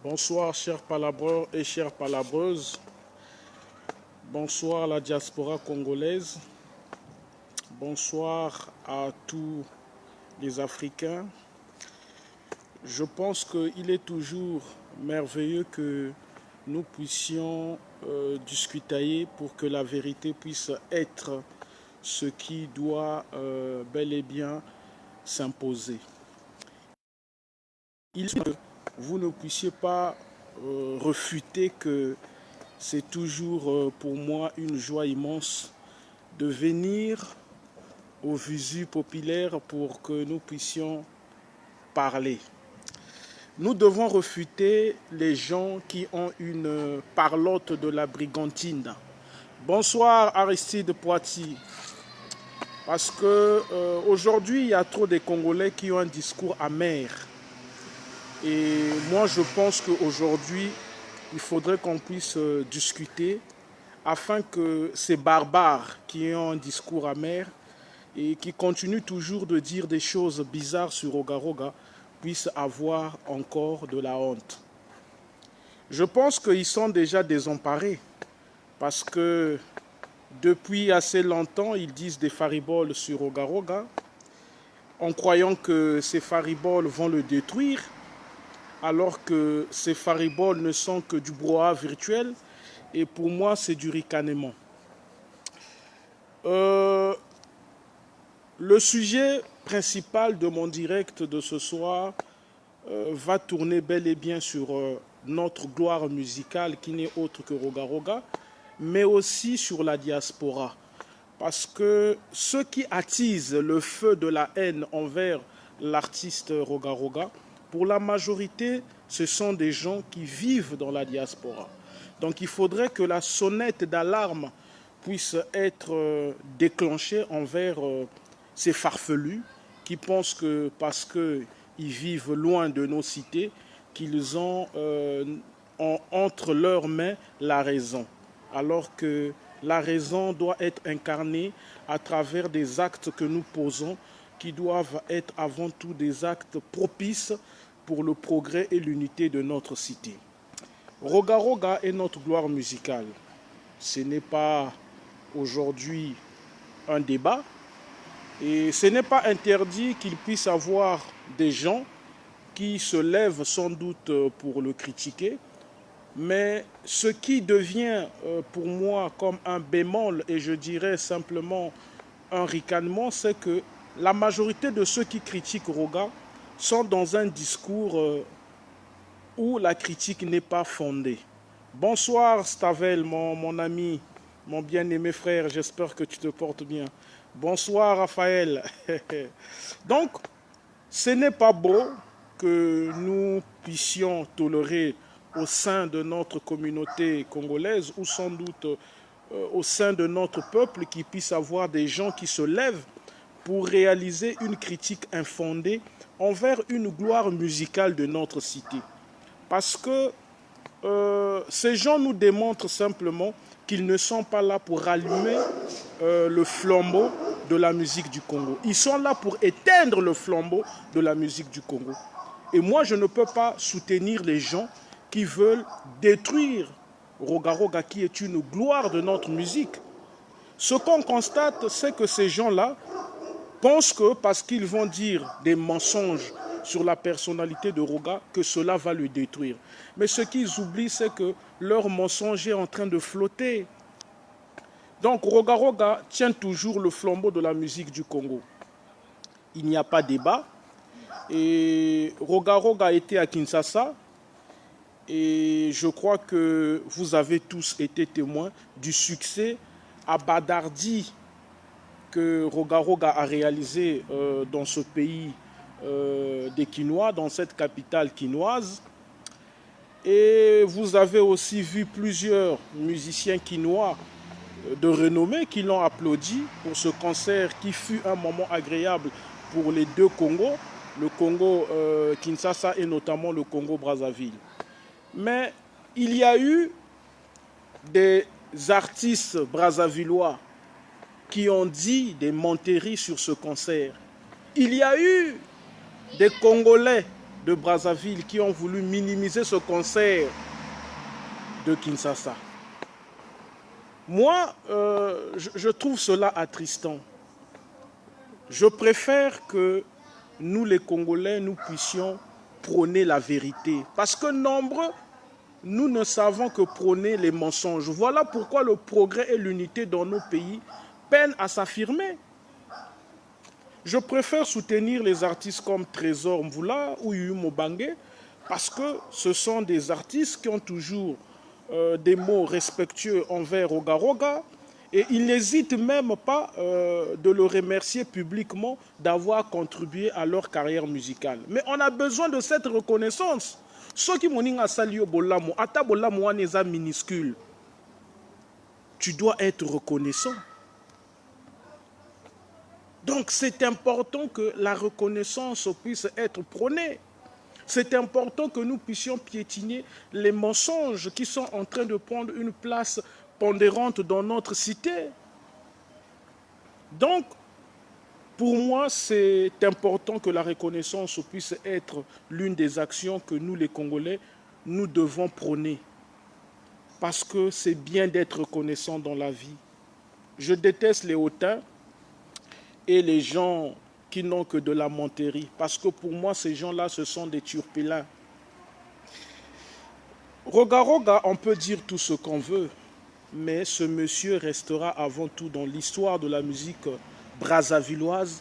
Bonsoir chers palabreurs et chères palabreuses. Bonsoir la diaspora congolaise. Bonsoir à tous les Africains. Je pense qu'il est toujours merveilleux que nous puissions discuter pour que la vérité puisse être ce qui doit bel et bien s'imposer. Vous ne puissiez pas refuter que c'est toujours pour moi une joie immense de venir au visu populaire pour que nous puissions parler. Nous devons refuter les gens qui ont une parlotte de la brigantine. Bonsoir Aristide Poiti. Parce que aujourd'hui il y a trop de Congolais qui ont un discours amer. Et moi, je pense qu'aujourd'hui, il faudrait qu'on puisse discuter afin que ces barbares qui ont un discours amer et qui continuent toujours de dire des choses bizarres sur Roga-Roga puissent avoir encore de la honte. Je pense qu'ils sont déjà désemparés parce que depuis assez longtemps, ils disent des fariboles sur Roga-Roga en croyant que ces fariboles vont le détruire, alors que ces fariboles ne sont que du brouhaha virtuel, et pour moi, c'est du ricanement. Le sujet principal de mon direct de ce soir va tourner bel et bien sur notre gloire musicale, qui n'est autre que Roga-Roga, mais aussi sur la diaspora. Parce que ceux qui attisent le feu de la haine envers l'artiste Roga-Roga, pour la majorité, ce sont des gens qui vivent dans la diaspora. Donc il faudrait que la sonnette d'alarme puisse être déclenchée envers ces farfelus qui pensent que parce qu'ils vivent loin de nos cités, qu'ils ont entre leurs mains la raison. Alors que la raison doit être incarnée à travers des actes que nous posons, qui doivent être avant tout des actes propices pour le progrès et l'unité de notre cité. Roga-Roga est notre gloire musicale. Ce n'est pas aujourd'hui un débat et ce n'est pas interdit qu'il puisse y avoir des gens qui se lèvent sans doute pour le critiquer, mais ce qui devient pour moi comme un bémol et je dirais simplement un ricanement, c'est que la majorité de ceux qui critiquent Roga sont dans un discours où la critique n'est pas fondée. Bonsoir Stavel, mon ami, mon bien-aimé frère, j'espère que tu te portes bien. Bonsoir Raphaël. Donc, ce n'est pas beau que nous puissions tolérer au sein de notre communauté congolaise ou sans doute au sein de notre peuple qu'il puisse avoir des gens qui se lèvent pour réaliser une critique infondée envers une gloire musicale de notre cité. Parce que ces gens nous démontrent simplement qu'ils ne sont pas là pour rallumer le flambeau de la musique du Congo. Ils sont là pour éteindre le flambeau de la musique du Congo. Et moi, je ne peux pas soutenir les gens qui veulent détruire Roga-Roga, qui est une gloire de notre musique. Ce qu'on constate, c'est que ces gens-là pensent que parce qu'ils vont dire des mensonges sur la personnalité de Roga, que cela va le détruire. Mais ce qu'ils oublient, c'est que leur mensonge est en train de flotter. Donc Roga-Roga tient toujours le flambeau de la musique du Congo. Il n'y a pas de débat. Et Roga-Roga a été à Kinshasa. Et je crois que vous avez tous été témoins du succès à Badardi que Roga-Roga a réalisé dans ce pays des Quinois, dans cette capitale quinoise. Et vous avez aussi vu plusieurs musiciens quinois de renommée qui l'ont applaudi pour ce concert qui fut un moment agréable pour les deux Congos, le Congo Kinshasa et notamment le Congo Brazzaville. Mais il y a eu des artistes brazzavillois qui ont dit des menteries sur ce concert. Il y a eu des Congolais de Brazzaville qui ont voulu minimiser ce concert de Kinshasa. Moi, je trouve cela attristant. Je préfère que nous, les Congolais, nous puissions prôner la vérité. Parce que nombreux, nous ne savons que prôner les mensonges. Voilà pourquoi le progrès et l'unité dans nos pays peinent à s'affirmer. Je préfère soutenir les artistes comme Trésor Mvula ou Yuyu Mobange parce que ce sont des artistes qui ont toujours des mots respectueux envers Roga-Roga et ils n'hésitent même pas de le remercier publiquement d'avoir contribué à leur carrière musicale. Mais on a besoin de cette reconnaissance. Ceux qui m'ont sali bolamo, ata bolamo eza minuscule. Tu dois être reconnaissant. Donc c'est important que la reconnaissance puisse être prônée. C'est important que nous puissions piétiner les mensonges qui sont en train de prendre une place pondérante dans notre cité. Donc, pour moi, c'est important que la reconnaissance puisse être l'une des actions que nous, les Congolais, nous devons prôner. Parce que c'est bien d'être reconnaissant dans la vie. Je déteste les hautains et les gens qui n'ont que de la menterie. Parce que pour moi, ces gens-là, ce sont des turpilins. Roga-Roga, on peut dire tout ce qu'on veut, mais ce monsieur restera avant tout dans l'histoire de la musique brazzavilloise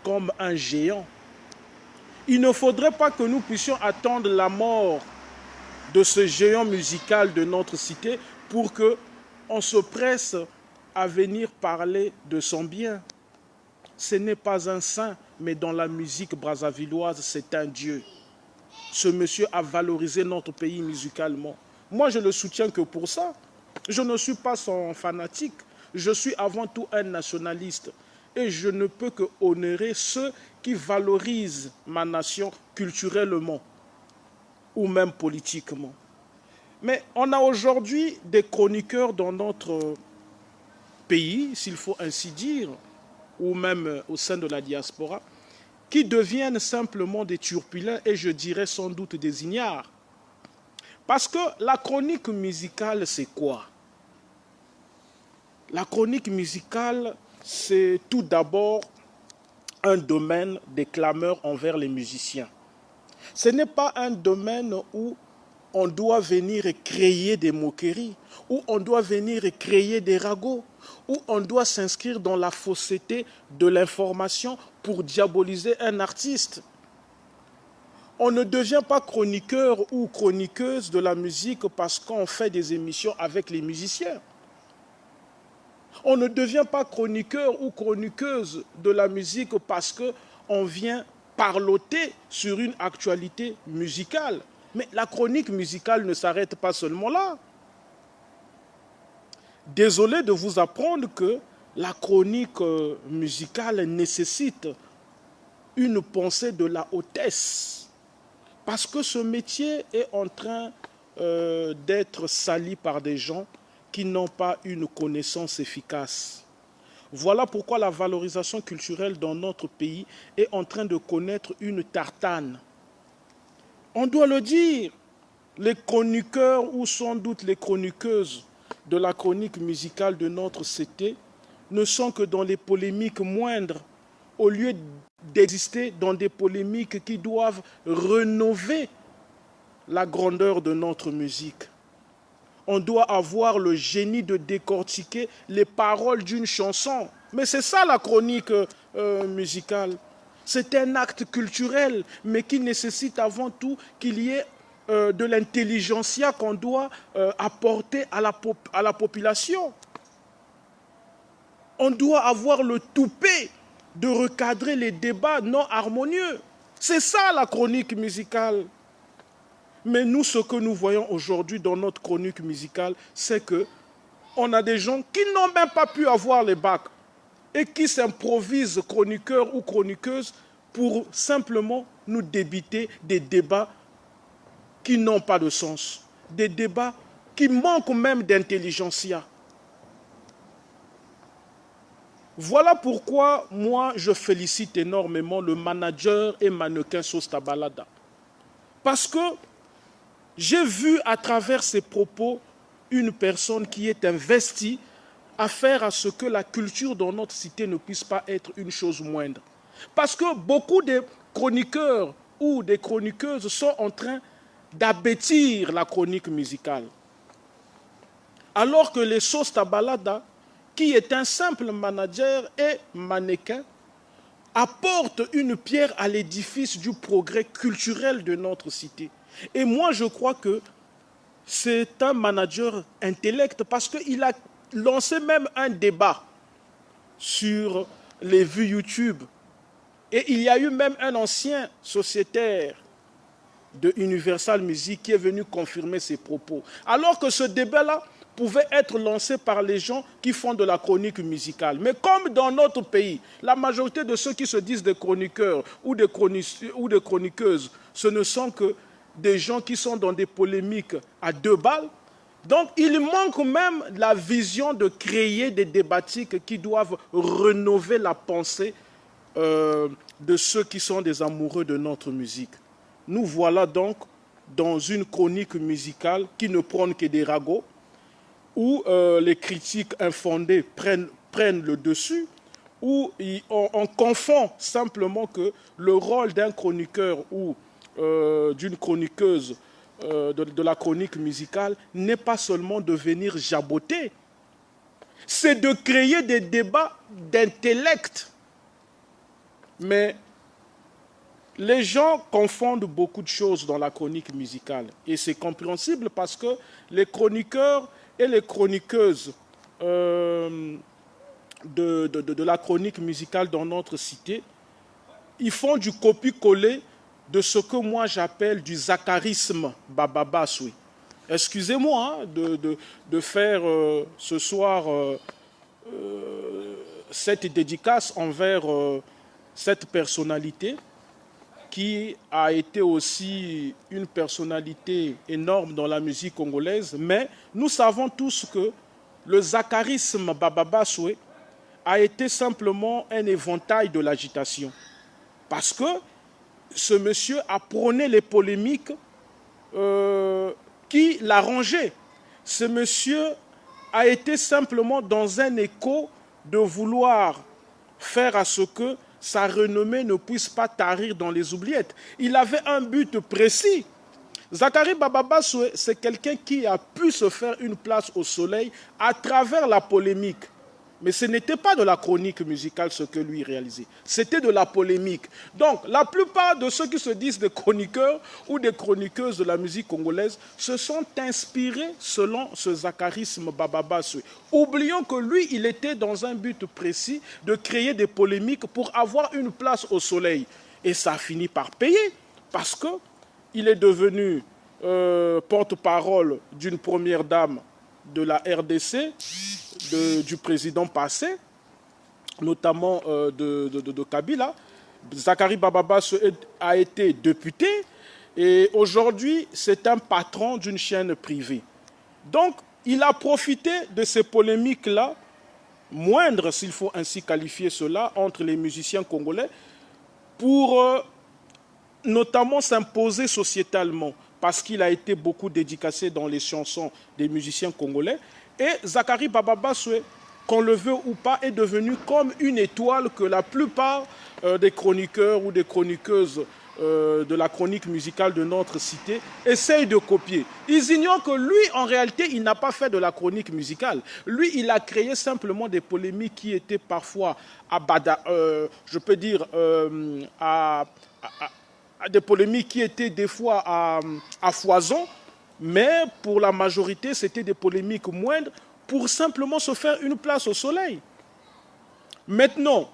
comme un géant. Il ne faudrait pas que nous puissions attendre la mort de ce géant musical de notre cité pour qu'on se presse à venir parler de son bien. Ce n'est pas un saint, mais dans la musique brazzavilloise, c'est un dieu. Ce monsieur a valorisé notre pays musicalement. Moi, je le soutiens que pour ça. Je ne suis pas son fanatique. Je suis avant tout un nationaliste. Et je ne peux que honorer ceux qui valorisent ma nation culturellement ou même politiquement. Mais on a aujourd'hui des chroniqueurs dans notre pays, s'il faut ainsi dire, ou même au sein de la diaspora, qui deviennent simplement des turpilins et je dirais sans doute des ignares. Parce que la chronique musicale, c'est quoi? La chronique musicale, c'est tout d'abord un domaine des clameurs envers les musiciens. Ce n'est pas un domaine où on doit venir créer des moqueries, où on doit venir créer des ragots, où on doit s'inscrire dans la fausseté de l'information pour diaboliser un artiste. On ne devient pas chroniqueur ou chroniqueuse de la musique parce qu'on fait des émissions avec les musiciens. On ne devient pas chroniqueur ou chroniqueuse de la musique parce qu'on vient parloter sur une actualité musicale. Mais la chronique musicale ne s'arrête pas seulement là. Désolé de vous apprendre que la chronique musicale nécessite une pensée de la hautesse. Parce que ce métier est en train d'être sali par des gens qui n'ont pas une connaissance efficace. Voilà pourquoi la valorisation culturelle dans notre pays est en train de connaître une tartane. On doit le dire, les chroniqueurs ou sans doute les chroniqueuses de la chronique musicale de notre cité ne sont que dans les polémiques moindres, au lieu d'exister dans des polémiques qui doivent rénover la grandeur de notre musique. On doit avoir le génie de décortiquer les paroles d'une chanson. Mais c'est ça la chronique musicale. C'est un acte culturel, mais qui nécessite avant tout qu'il y ait de l'intelligentsia qu'on doit apporter à la population. On doit avoir le toupet de recadrer les débats non harmonieux. C'est ça la chronique musicale. Mais nous, ce que nous voyons aujourd'hui dans notre chronique musicale, c'est qu'on a des gens qui n'ont même pas pu avoir les bacs et qui s'improvisent chroniqueurs ou chroniqueuses pour simplement nous débiter des débats qui n'ont pas de sens, des débats qui manquent même d'intelligentsia. Voilà pourquoi moi je félicite énormément le manager et mannequin Sosta Balada. Parce que j'ai vu à travers ses propos une personne qui est investie à faire à ce que la culture dans notre cité ne puisse pas être une chose moindre. Parce que beaucoup de chroniqueurs ou des chroniqueuses sont en train d'abêtir la chronique musicale. Alors que les Sauce Tabalada, qui est un simple manager et mannequin, apporte une pierre à l'édifice du progrès culturel de notre cité. Et moi, je crois que c'est un manager intellect parce qu'il a lancé même un débat sur les vues YouTube. Et il y a eu même un ancien sociétaire de Universal Music qui est venu confirmer ses propos. Alors que ce débat-là pouvait être lancé par les gens qui font de la chronique musicale. Mais comme dans notre pays, la majorité de ceux qui se disent des chroniqueurs ou des chroniqueuses, ce ne sont que des gens qui sont dans des polémiques à 2 balles. Donc il manque même la vision de créer des thématiques qui doivent rénover la pensée de ceux qui sont des amoureux de notre musique. Nous voilà donc dans une chronique musicale qui ne prône que des ragots, où les critiques infondées prennent le dessus, où on confond simplement que le rôle d'un chroniqueur ou d'une chroniqueuse de la chronique musicale n'est pas seulement de venir jaboter, c'est de créer des débats d'intellect. Mais les gens confondent beaucoup de choses dans la chronique musicale. Et c'est compréhensible parce que les chroniqueurs et les chroniqueuses de la chronique musicale dans notre cité, ils font du copier-coller de ce que moi j'appelle du zacharisme bababassoui. Excusez-moi de faire ce soir cette dédicace envers cette personnalité qui a été aussi une personnalité énorme dans la musique congolaise, mais nous savons tous que le zacharisme bababassoui a été simplement un éventail de l'agitation. Parce que ce monsieur a prôné les polémiques qui l'arrangeaient. Ce monsieur a été simplement dans un écho de vouloir faire à ce que sa renommée ne puisse pas tarir dans les oubliettes. Il avait un but précis. Zacharie Bababassoui, c'est quelqu'un qui a pu se faire une place au soleil à travers la polémique. Mais ce n'était pas de la chronique musicale ce que lui réalisait. C'était de la polémique. Donc, la plupart de ceux qui se disent des chroniqueurs ou des chroniqueuses de la musique congolaise se sont inspirés selon ce zacharisme Bababassoui. Oublions que lui, il était dans un but précis de créer des polémiques pour avoir une place au soleil. Et ça a fini par payer parce qu'il est devenu porte-parole d'une première dame de la RDC, du président passé, notamment de Kabila. Zacharie Bababassoui a été député et aujourd'hui c'est un patron d'une chaîne privée. Donc il a profité de ces polémiques-là, moindres s'il faut ainsi qualifier cela, entre les musiciens congolais, pour notamment s'imposer sociétalement, parce qu'il a été beaucoup dédicacé dans les chansons des musiciens congolais. Et Zacharie Bababassoui, qu'on le veut ou pas, est devenu comme une étoile que la plupart des chroniqueurs ou des chroniqueuses de la chronique musicale de notre cité essayent de copier. Ils ignorent que lui, en réalité, il n'a pas fait de la chronique musicale. Lui, il a créé simplement des polémiques qui étaient parfois je peux dire, des polémiques qui étaient des fois à foison, mais pour la majorité, c'était des polémiques moindres pour simplement se faire une place au soleil. Maintenant,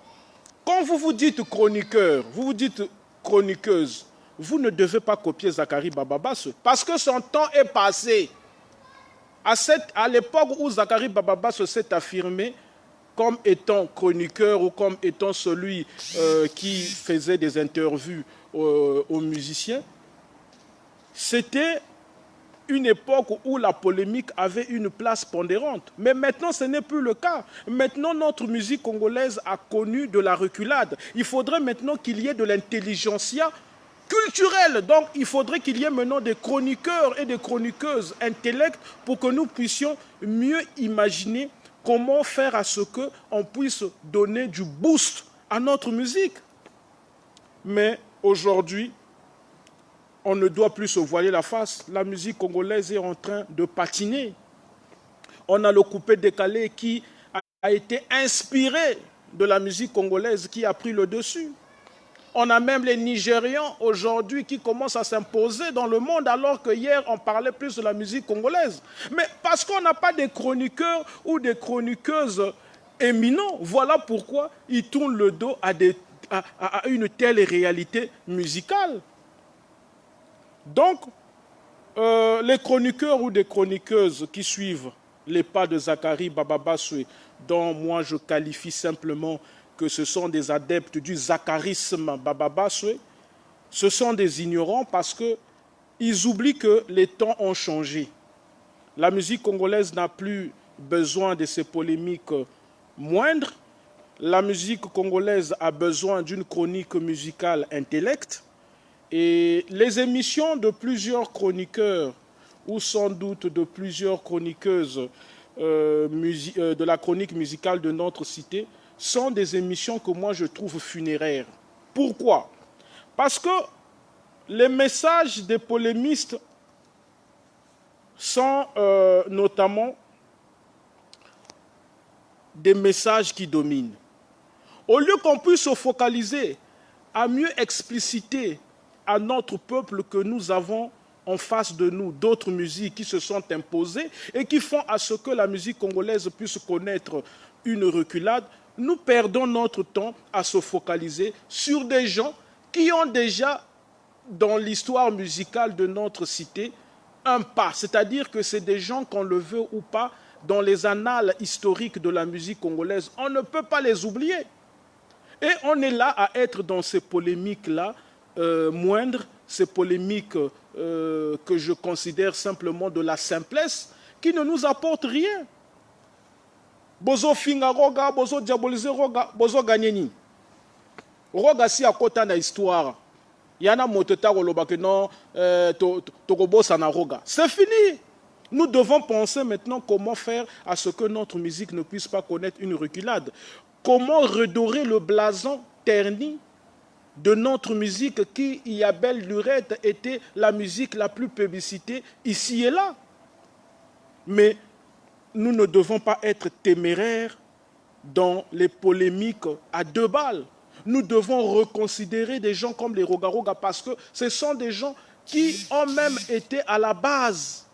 quand vous vous dites chroniqueur, vous vous dites chroniqueuse, vous ne devez pas copier Zacharie Bababassoui parce que son temps est passé. À l'époque où Zacharie Bababassoui s'est affirmé comme étant chroniqueur ou comme étant celui qui faisait des interviews aux musiciens, c'était une époque où la polémique avait une place pondérante. Mais maintenant, ce n'est plus le cas. Maintenant, notre musique congolaise a connu de la reculade. Il faudrait maintenant qu'il y ait de l'intelligentsia culturel. Donc, il faudrait qu'il y ait maintenant des chroniqueurs et des chroniqueuses intellects pour que nous puissions mieux imaginer comment faire à ce qu'on puisse donner du boost à notre musique. Mais aujourd'hui, on ne doit plus se voiler la face. La musique congolaise est en train de patiner. On a le coupé-décalé qui a été inspiré de la musique congolaise qui a pris le dessus. On a même les Nigérians aujourd'hui qui commencent à s'imposer dans le monde alors que hier on parlait plus de la musique congolaise. Mais parce qu'on n'a pas des chroniqueurs ou des chroniqueuses éminents, voilà pourquoi ils tournent le dos à une telle réalité musicale. Donc, les chroniqueurs ou des chroniqueuses qui suivent les pas de Zacharie Bababaswe, dont moi je qualifie simplement que ce sont des adeptes du zacharisme Bababaswe, ce sont des ignorants parce qu'ils oublient que les temps ont changé. La musique congolaise n'a plus besoin de ces polémiques moindres. La musique congolaise a besoin d'une chronique musicale intellect. Et les émissions de plusieurs chroniqueurs, ou sans doute de plusieurs chroniqueuses de la chronique musicale de notre cité, sont des émissions que moi je trouve funéraires. Pourquoi? Parce que les messages des polémistes sont notamment des messages qui dominent. Au lieu qu'on puisse se focaliser à mieux expliciter à notre peuple que nous avons en face de nous d'autres musiques qui se sont imposées et qui font à ce que la musique congolaise puisse connaître une reculade, nous perdons notre temps à se focaliser sur des gens qui ont déjà, dans l'histoire musicale de notre cité, un pas. C'est-à-dire que c'est des gens, qu'on le veut ou pas, dans les annales historiques de la musique congolaise, on ne peut pas les oublier. Et on est là à être dans ces polémiques-là, moindres, ces polémiques que je considère simplement de la simplesse, qui ne nous apportent rien. Bozo finga roga, bozo diaboliser roga, bozo gagneni. Roga si akota na histoire. Yana moteta koloba que non, tokobosa na roga. C'est fini. Nous devons penser maintenant comment faire à ce que notre musique ne puisse pas connaître une reculade. Comment redorer le blason terni de notre musique qui, il y a belle lurette, était la musique la plus publicitée ici et là. Mais nous ne devons pas être téméraires dans les polémiques à deux balles. Nous devons reconsidérer des gens comme les Roga-Roga parce que ce sont des gens qui ont même été à la base,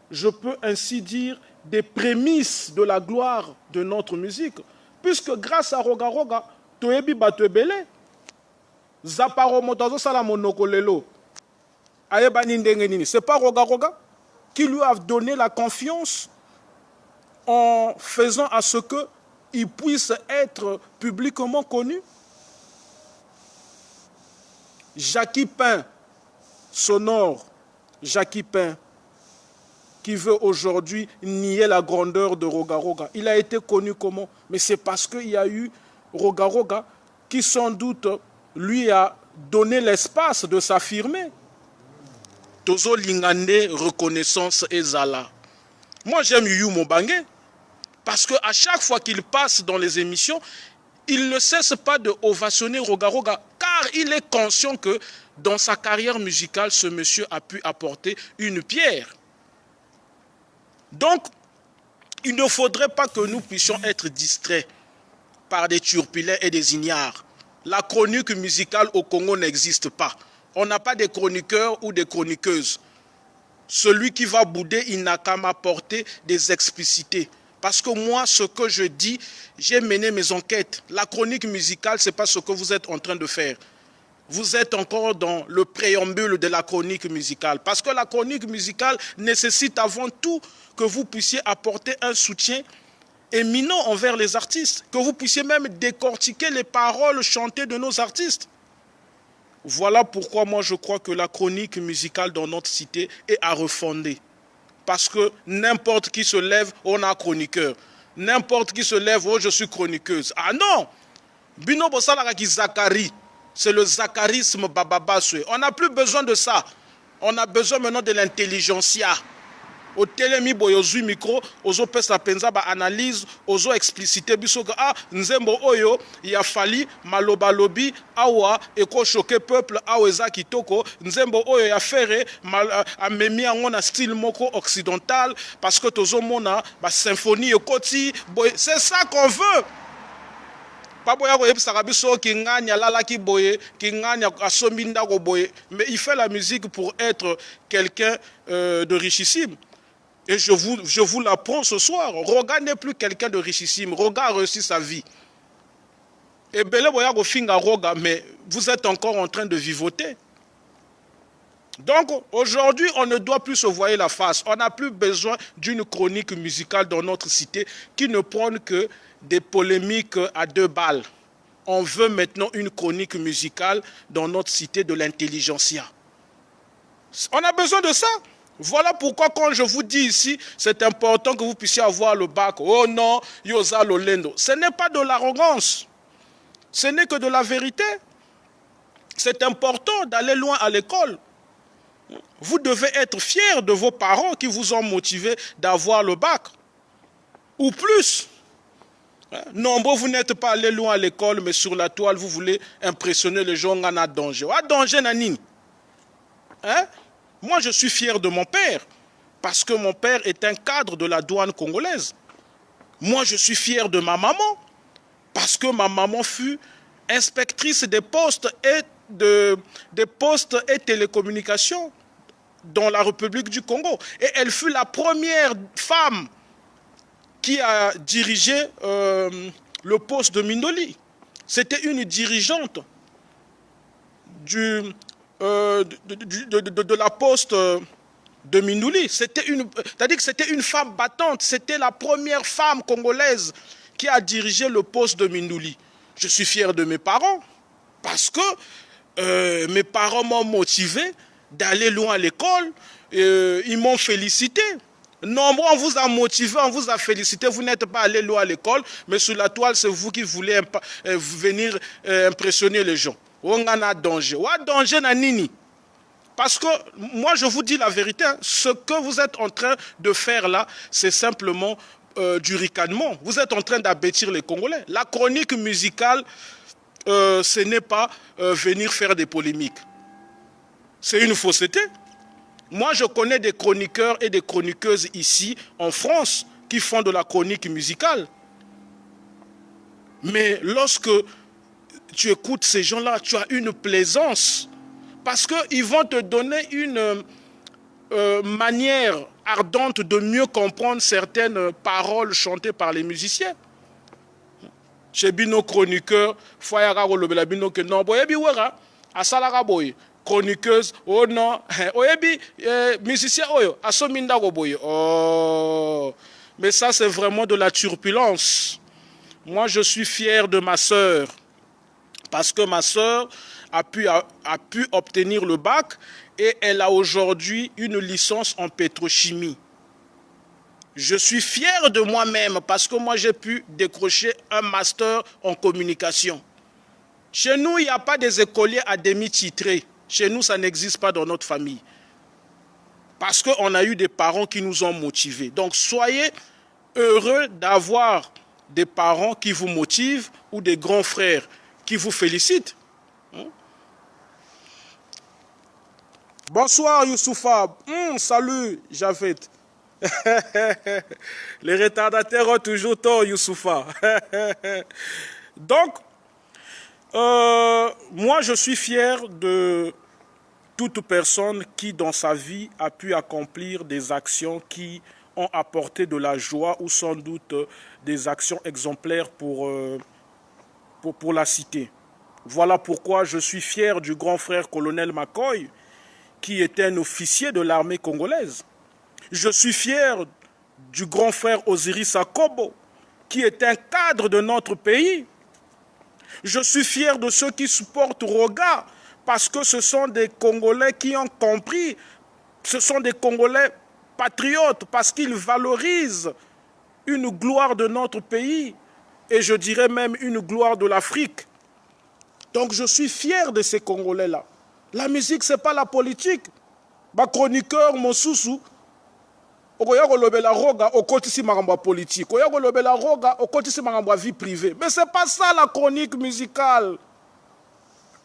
je peux ainsi dire, des prémices de la gloire de notre musique. Puisque grâce à Roga-Roga, Toebi Batebele, Zaparo Motazo Salamonokolelo, Ayebani Ndengenini, c'est pas Roga-Roga qui lui a donné la confiance en faisant à ce qu'il puisse être publiquement connu. Jackie Pain, sonore, Jackie Pain, qui veut aujourd'hui nier la grandeur de Roga-Roga. Il a été connu comment? Mais c'est parce qu'il y a eu Roga-Roga qui sans doute lui a donné l'espace de s'affirmer. Tozo Lingande, reconnaissance et Zala. Moi j'aime Yuyu Mobangé parce qu'à chaque fois qu'il passe dans les émissions, il ne cesse pas de ovationner Roga-Roga car il est conscient que dans sa carrière musicale, ce monsieur a pu apporter une pierre. Donc, il ne faudrait pas que nous puissions être distraits par des turpilins et des ignares. La chronique musicale au Congo n'existe pas. On n'a pas des chroniqueurs ou des chroniqueuses. Celui qui va bouder, il n'a qu'à m'apporter des explicités. Parce que moi, ce que je dis, j'ai mené mes enquêtes. La chronique musicale, ce n'est pas ce que vous êtes en train de faire. Vous êtes encore dans le préambule de la chronique musicale. Parce que la chronique musicale nécessite avant tout que vous puissiez apporter un soutien éminent envers les artistes. Que vous puissiez même décortiquer les paroles chantées de nos artistes. Voilà pourquoi moi je crois que la chronique musicale dans notre cité est à refonder. Parce que n'importe qui se lève, on a chroniqueur. N'importe qui se lève, oh je suis chroniqueuse. Ah non! Bino Bosala ki Zacharie. C'est le zacharisme bababaswe. On n'a plus besoin de ça. On a besoin maintenant de l'intelligentsia. Au telemi boy ozui micro, ozo pesa penza ba analyse, ozo expliciter biso que nzembo oyo ya fali maloba lobi awa eko choquer peuple aweza kitoko, nzembo oyo ya faire amemi yango na style moko occidental parce que tozo mona ba symphonie ekoti, c'est ça qu'on veut. Pas boya ko yebisaka biso ki nganya lala ki boye, ki nganya asombi ndako boye, mais il fait la musique pour être quelqu'un de richissime. Et je vous l'apprends ce soir. Roga n'est plus quelqu'un de richissime. Roga a réussi sa vie. Et Bele boya ko finga Roga, mais vous êtes encore en train de vivoter. Donc aujourd'hui, on ne doit plus se voiler la face. On n'a plus besoin d'une chronique musicale dans notre cité qui ne prône que des polémiques à 2 balles. On veut maintenant une chronique musicale dans notre cité de l'intelligentsia. On a besoin de ça. Voilà pourquoi quand je vous dis ici, c'est important que vous puissiez avoir le bac. Oh non, Yosa Lolendo. Ce n'est pas de l'arrogance. Ce n'est que de la vérité. C'est important d'aller loin à l'école. Vous devez être fiers de vos parents qui vous ont motivé d'avoir le bac. Ou plus. Nombreux, vous n'êtes pas allé loin à l'école, mais sur la toile, vous voulez impressionner les gens en danger. Ah, danger, nanine. Hein? Moi, je suis fier de mon père, parce que mon père est un cadre de la douane congolaise. Moi, je suis fier de ma maman, parce que ma maman fut inspectrice des postes et télécommunications dans la République du Congo. Et elle fut la première femme qui a dirigé le poste de Mindoli. C'était une dirigeante de la poste de Mindoli. C'est-à-dire que c'était une femme battante. C'était la première femme congolaise qui a dirigé le poste de Mindoli. Je suis fier de mes parents parce que mes parents m'ont motivé d'aller loin à l'école. Ils m'ont félicité. Nombreux, on vous a motivé, on vous a félicité, vous n'êtes pas allé loin à l'école, mais sur la toile, c'est vous qui voulez venir impressionner les gens. On a danger. Danger na nini. Parce que moi, je vous dis la vérité, hein, ce que vous êtes en train de faire là, c'est simplement du ricanement. Vous êtes en train d'abêtir les Congolais. La chronique musicale, ce n'est pas venir faire des polémiques. C'est une fausseté. Moi, je connais des chroniqueurs et des chroniqueuses ici, en France, qui font de la chronique musicale. Mais lorsque tu écoutes ces gens-là, tu as une plaisance. Parce qu'ils vont te donner une manière ardente de mieux comprendre certaines paroles chantées par les musiciens. Chez Bino chroniqueur, Foyara Rolobela Bino que non, boyebi wera, asalara boy. Chroniqueuse, oh non, oyebi, musicien, oyo, asominda goboye. Oh, mais ça c'est vraiment de la turbulence. Moi je suis fier de ma sœur, parce que ma sœur a pu obtenir le bac et elle a aujourd'hui une licence en pétrochimie. Je suis fier de moi-même parce que moi j'ai pu décrocher un master en communication. Chez nous, il n'y a pas des écoliers à demi-titrés. Chez nous, ça n'existe pas dans notre famille. Parce qu'on a eu des parents qui nous ont motivés. Donc, soyez heureux d'avoir des parents qui vous motivent ou des grands frères qui vous félicitent. Bonsoir, Youssoufa. Salut, Javed. Les retardataires ont toujours tort, Youssoufa. Donc, moi, je suis fier de toute personne qui, dans sa vie, a pu accomplir des actions qui ont apporté de la joie ou sans doute des actions exemplaires pour la cité. Voilà pourquoi je suis fier du grand frère colonel McCoy, qui était un officier de l'armée congolaise. Je suis fier du grand frère Osiris Akobo, qui est un cadre de notre pays. Je suis fier de ceux qui supportent Roga, parce que ce sont des Congolais qui ont compris, ce sont des Congolais patriotes, parce qu'ils valorisent une gloire de notre pays, et je dirais même une gloire de l'Afrique. Donc je suis fier de ces Congolais-là. La musique, ce n'est pas la politique. Ma chroniqueur, mon sousou, okoya kolobela roga okotisi makambo politique. Okoya kolobela roga okotisi makambo vie privée. Mais c'est pas ça la chronique musicale.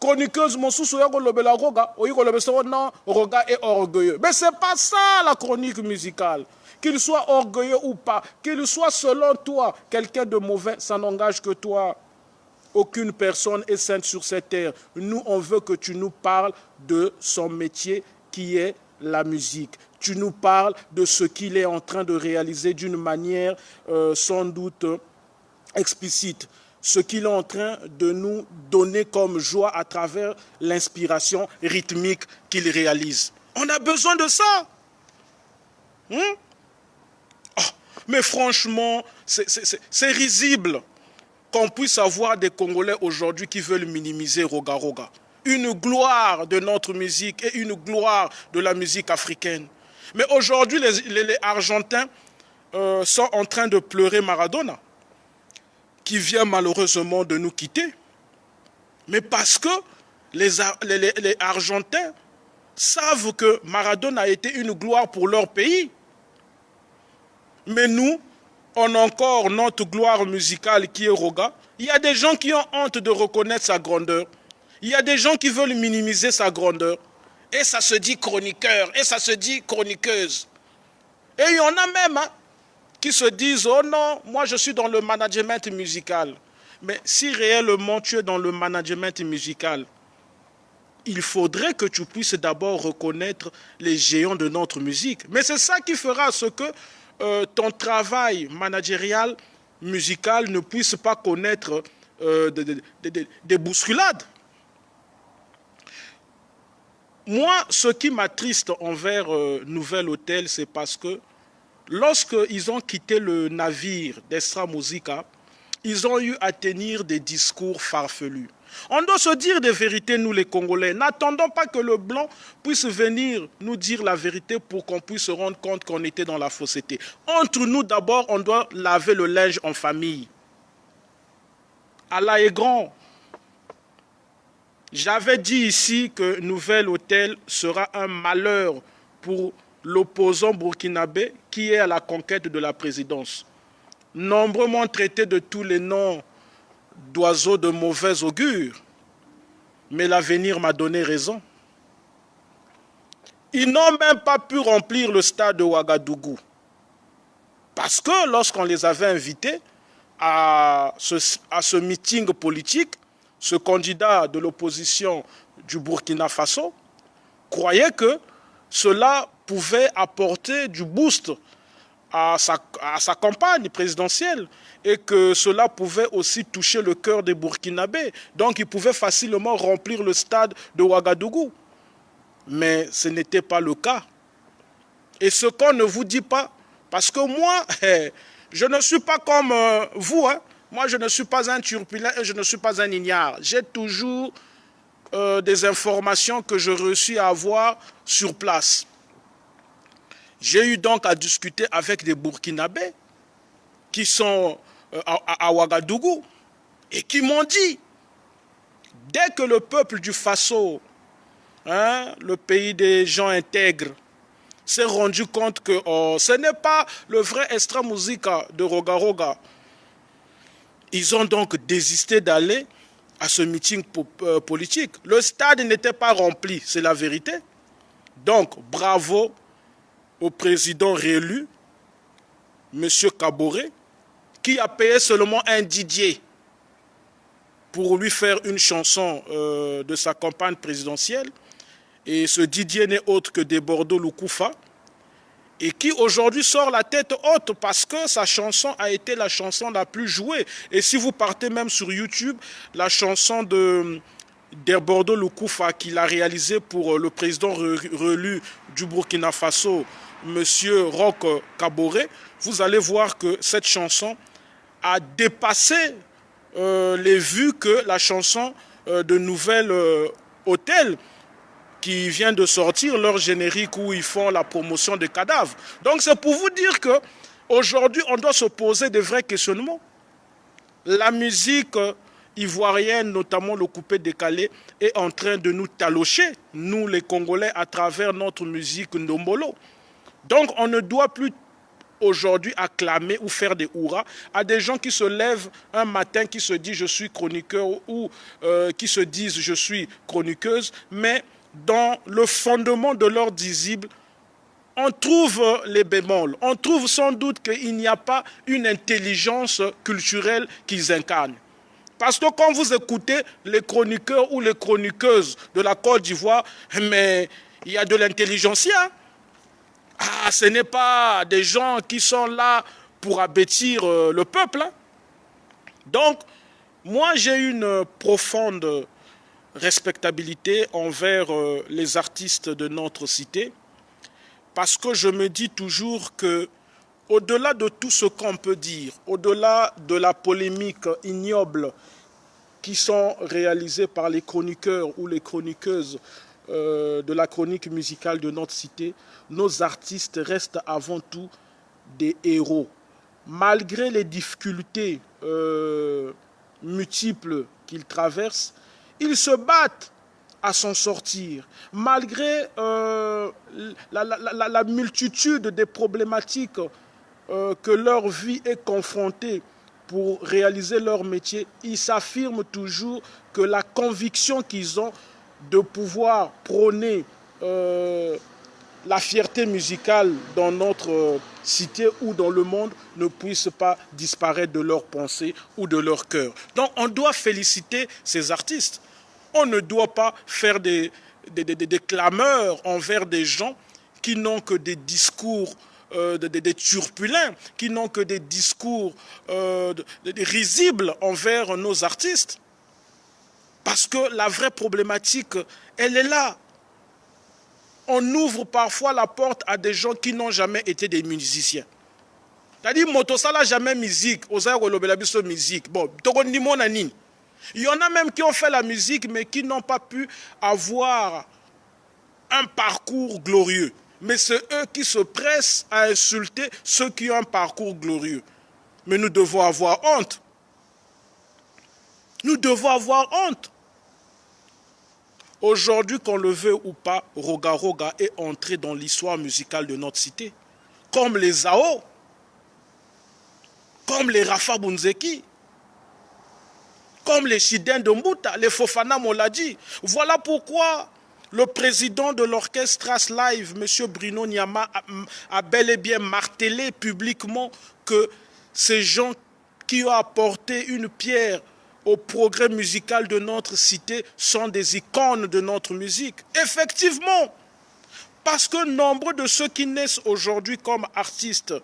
Chroniqueuse mon sousou okoya kolobela roga, okoya kolobela non, roga est orgueilleux. Mais c'est pas ça la chronique musicale. Qu'il soit orgueilleux ou pas, qu'il soit selon toi quelqu'un de mauvais, ça n'engage que toi. Aucune personne est sainte sur cette terre. Nous, on veut que tu nous parles de son métier qui est la musique. Tu nous parles de ce qu'il est en train de réaliser d'une manière sans doute explicite. Ce qu'il est en train de nous donner comme joie à travers l'inspiration rythmique qu'il réalise. On a besoin de ça. Mais franchement, c'est risible qu'on puisse avoir des Congolais aujourd'hui qui veulent minimiser Roga Roga. Une gloire de notre musique et une gloire de la musique africaine. Mais aujourd'hui, les Argentins sont en train de pleurer Maradona, qui vient malheureusement de nous quitter. Mais parce que les Argentins savent que Maradona a été une gloire pour leur pays. Mais nous, on a encore notre gloire musicale qui est Roga. Il y a des gens qui ont honte de reconnaître sa grandeur. Il y a des gens qui veulent minimiser sa grandeur. Et ça se dit chroniqueur, et ça se dit chroniqueuse. Et il y en a même qui se disent, oh non, moi je suis dans le management musical. Mais si réellement tu es dans le management musical, il faudrait que tu puisses d'abord reconnaître les géants de notre musique. Mais c'est ça qui fera ce que ton travail managérial, musical ne puisse pas connaître des bousculades. Moi, ce qui m'attriste envers Nouvel Hôtel, c'est parce que lorsqu'ils ont quitté le navire d'Extra Musica, ils ont eu à tenir des discours farfelus. On doit se dire des vérités, nous les Congolais. N'attendons pas que le blanc puisse venir nous dire la vérité pour qu'on puisse se rendre compte qu'on était dans la fausseté. Entre nous, d'abord, on doit laver le linge en famille. Allah est grand. J'avais dit ici que Nouvel Hôtel sera un malheur pour l'opposant burkinabé qui est à la conquête de la présidence. Nombreux m'ont traité de tous les noms d'oiseaux de mauvais augure, mais l'avenir m'a donné raison. Ils n'ont même pas pu remplir le stade de Ouagadougou. Parce que lorsqu'on les avait invités à ce meeting politique, ce candidat de l'opposition du Burkina Faso croyait que cela pouvait apporter du boost à sa campagne présidentielle et que cela pouvait aussi toucher le cœur des Burkinabés. Donc il pouvait facilement remplir le stade de Ouagadougou. Mais ce n'était pas le cas. Et ce qu'on ne vous dit pas, parce que moi, je ne suis pas comme vous, hein. Moi, je ne suis pas un turpulent et je ne suis pas un ignare. J'ai toujours des informations que je réussis à avoir sur place. J'ai eu donc à discuter avec des Burkinabés qui sont à Ouagadougou et qui m'ont dit, dès que le peuple du Faso, le pays des gens intègres, s'est rendu compte que ce n'est pas le vrai Extra Musica de Roga Roga, ils ont donc désisté d'aller à ce meeting politique. Le stade n'était pas rempli, c'est la vérité. Donc, bravo au président réélu, M. Kaboré, qui a payé seulement un Didier pour lui faire une chanson de sa campagne présidentielle. Et ce Didier n'est autre que des Bordeaux Loukoufa, et qui aujourd'hui sort la tête haute parce que sa chanson a été la chanson la plus jouée. Et si vous partez même sur YouTube, la chanson de Bordeaux Loukoufa qu'il a réalisée pour le président réélu du Burkina Faso, M. Roch Kaboré, vous allez voir que cette chanson a dépassé les vues que la chanson de Nouvel Hôtel qui vient de sortir, leur générique où ils font la promotion des cadavres. Donc c'est pour vous dire qu'aujourd'hui, on doit se poser des vrais questionnements. La musique ivoirienne, notamment le coupé-décalé, est en train de nous talocher, nous les Congolais, à travers notre musique ndombolo. Donc on ne doit plus aujourd'hui acclamer ou faire des hurrahs à des gens qui se lèvent un matin, qui se disent je suis chroniqueur ou qui se disent je suis chroniqueuse, mais dans le fondement de leur disible, on trouve les bémols. On trouve sans doute qu'il n'y a pas une intelligence culturelle qu'ils incarnent. Parce que quand vous écoutez les chroniqueurs ou les chroniqueuses de la Côte d'Ivoire, mais il y a de l'intelligentsia. Ah, ce n'est pas des gens qui sont là pour abêtir le peuple. Donc, moi, j'ai une profonde respectabilité envers les artistes de notre cité, parce que je me dis toujours que, au-delà de tout ce qu'on peut dire, au-delà de la polémique ignoble qui sont réalisées par les chroniqueurs ou les chroniqueuses de la chronique musicale de notre cité, nos artistes restent avant tout des héros. Malgré les difficultés multiples qu'ils traversent, ils se battent à s'en sortir. Malgré la multitude des problématiques que leur vie est confrontée pour réaliser leur métier, ils s'affirment toujours que la conviction qu'ils ont de pouvoir prôner la fierté musicale dans notre cité ou dans le monde ne puisse pas disparaître de leurs pensées ou de leur cœur. Donc on doit féliciter ces artistes. On ne doit pas faire des clameurs envers des gens qui n'ont que des discours des turpulents, qui n'ont que des discours risibles envers nos artistes. Parce que la vraie problématique, elle est là. On ouvre parfois la porte à des gens qui n'ont jamais été des musiciens. C'est-à-dire, Motosala jamais musique, musique. Bon, il y en a même qui ont fait la musique, mais qui n'ont pas pu avoir un parcours glorieux. Mais c'est eux qui se pressent à insulter ceux qui ont un parcours glorieux. Mais nous devons avoir honte. Nous devons avoir honte. Aujourd'hui, qu'on le veut ou pas, Roga Roga est entré dans l'histoire musicale de notre cité. Comme les Zao, comme les Rafa Bunzeki, comme les Chiden de Mbuta, les Fofana Moladi. Voilà pourquoi le président de l'orchestre Trace Live, M. Bruno Nyama, a bel et bien martelé publiquement que ces gens qui ont apporté une pierre au progrès musical de notre cité sont des icônes de notre musique. Effectivement, parce que nombre de ceux qui naissent aujourd'hui comme artistes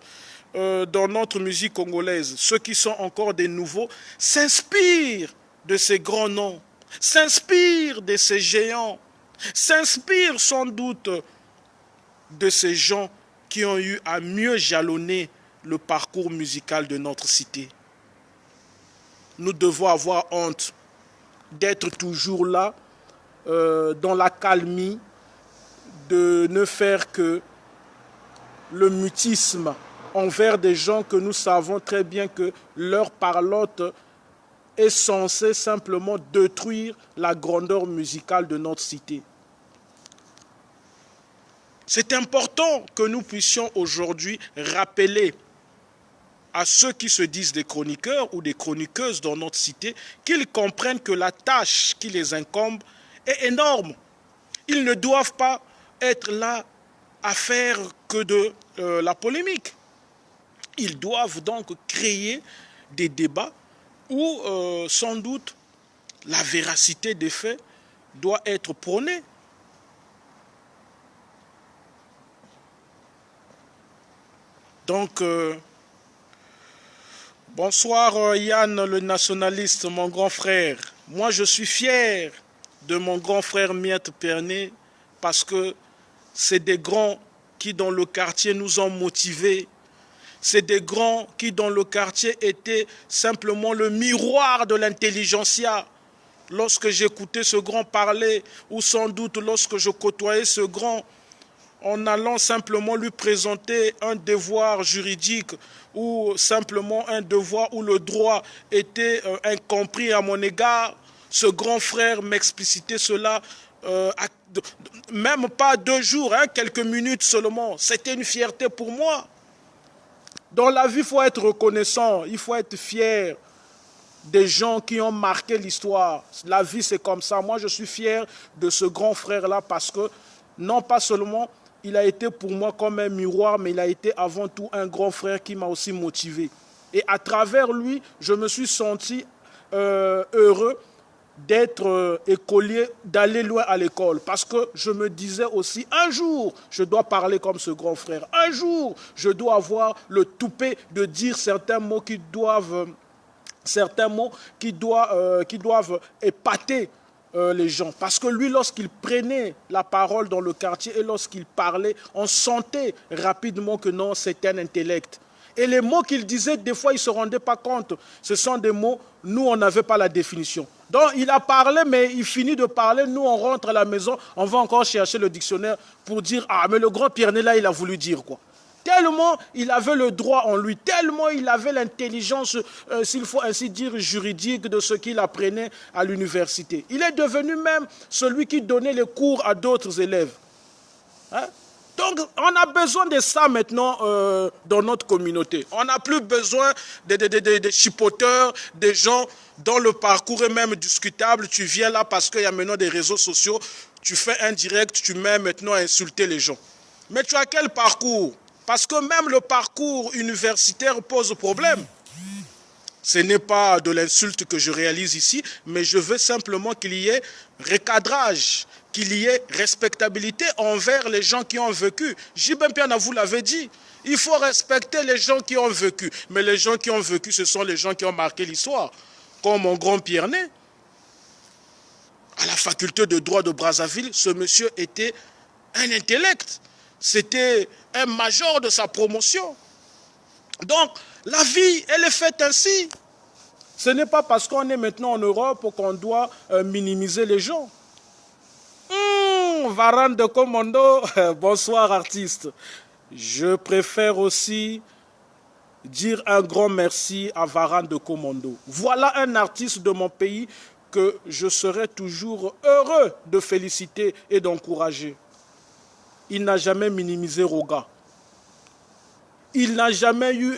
dans notre musique congolaise, ceux qui sont encore des nouveaux, s'inspirent de ces grands noms, s'inspirent de ces géants, s'inspirent sans doute de ces gens qui ont eu à mieux jalonner le parcours musical de notre cité. Nous devons avoir honte d'être toujours là, dans la calmie, de ne faire que le mutisme envers des gens que nous savons très bien que leur parlotte est censée simplement détruire la grandeur musicale de notre cité. C'est important que nous puissions aujourd'hui rappeler à ceux qui se disent des chroniqueurs ou des chroniqueuses dans notre cité, qu'ils comprennent que la tâche qui les incombe est énorme. Ils ne doivent pas être là à faire que de la polémique. Ils doivent donc créer des débats où sans doute la véracité des faits doit être prônée. Donc, bonsoir Yann le nationaliste, mon grand frère. Moi je suis fier de mon grand frère Miette Pernet parce que c'est des grands qui dans le quartier nous ont motivés. C'est des grands qui dans le quartier étaient simplement le miroir de l'intelligentsia. Lorsque j'écoutais ce grand parler ou sans doute lorsque je côtoyais ce grand, en allant simplement lui présenter un devoir juridique ou simplement un devoir où le droit était incompris à mon égard. Ce grand frère m'explicitait cela, même pas 2 jours, hein, quelques minutes seulement. C'était une fierté pour moi. Dans la vie, il faut être reconnaissant, il faut être fier des gens qui ont marqué l'histoire. La vie, c'est comme ça. Moi, je suis fier de ce grand frère-là parce que, non pas seulement il a été pour moi comme un miroir, mais il a été avant tout un grand frère qui m'a aussi motivé. Et à travers lui, je me suis senti heureux d'être écolier, d'aller loin à l'école. Parce que je me disais aussi, un jour, je dois parler comme ce grand frère. Un jour, je dois avoir le toupet de dire certains mots qui doivent épater les gens. Parce que lui, lorsqu'il prenait la parole dans le quartier et lorsqu'il parlait, on sentait rapidement que non, c'était un intellect. Et les mots qu'il disait, des fois, il ne se rendait pas compte. Ce sont des mots, nous, on n'avait pas la définition. Donc, il a parlé, mais il finit de parler. Nous, on rentre à la maison, on va encore chercher le dictionnaire pour dire, ah, mais le grand Pierné, là, il a voulu dire quoi? Tellement il avait le droit en lui, tellement il avait l'intelligence, s'il faut ainsi dire, juridique de ce qu'il apprenait à l'université. Il est devenu même celui qui donnait les cours à d'autres élèves. Hein? Donc, on a besoin de ça maintenant dans notre communauté. On n'a plus besoin des chipoteurs, des gens dont le parcours est même discutable. Tu viens là parce qu'il y a maintenant des réseaux sociaux, tu fais un direct, tu mets maintenant à insulter les gens. Mais tu as quel parcours? Parce que même le parcours universitaire pose problème. Ce n'est pas de l'insulte que je réalise ici, mais je veux simplement qu'il y ait recadrage, qu'il y ait respectabilité envers les gens qui ont vécu. J.B. Mpiana vous l'avez dit, il faut respecter les gens qui ont vécu. Mais les gens qui ont vécu, ce sont les gens qui ont marqué l'histoire. Comme mon grand Pierné. À la faculté de droit de Brazzaville, ce monsieur était un intellect. C'était un major de sa promotion. Donc, la vie, elle est faite ainsi. Ce n'est pas parce qu'on est maintenant en Europe qu'on doit minimiser les gens. Varane de Commando, bonsoir artiste. Je préfère aussi dire un grand merci à Varane de Commando. Voilà un artiste de mon pays que je serai toujours heureux de féliciter et d'encourager. Il n'a jamais minimisé Roga. Il n'a jamais eu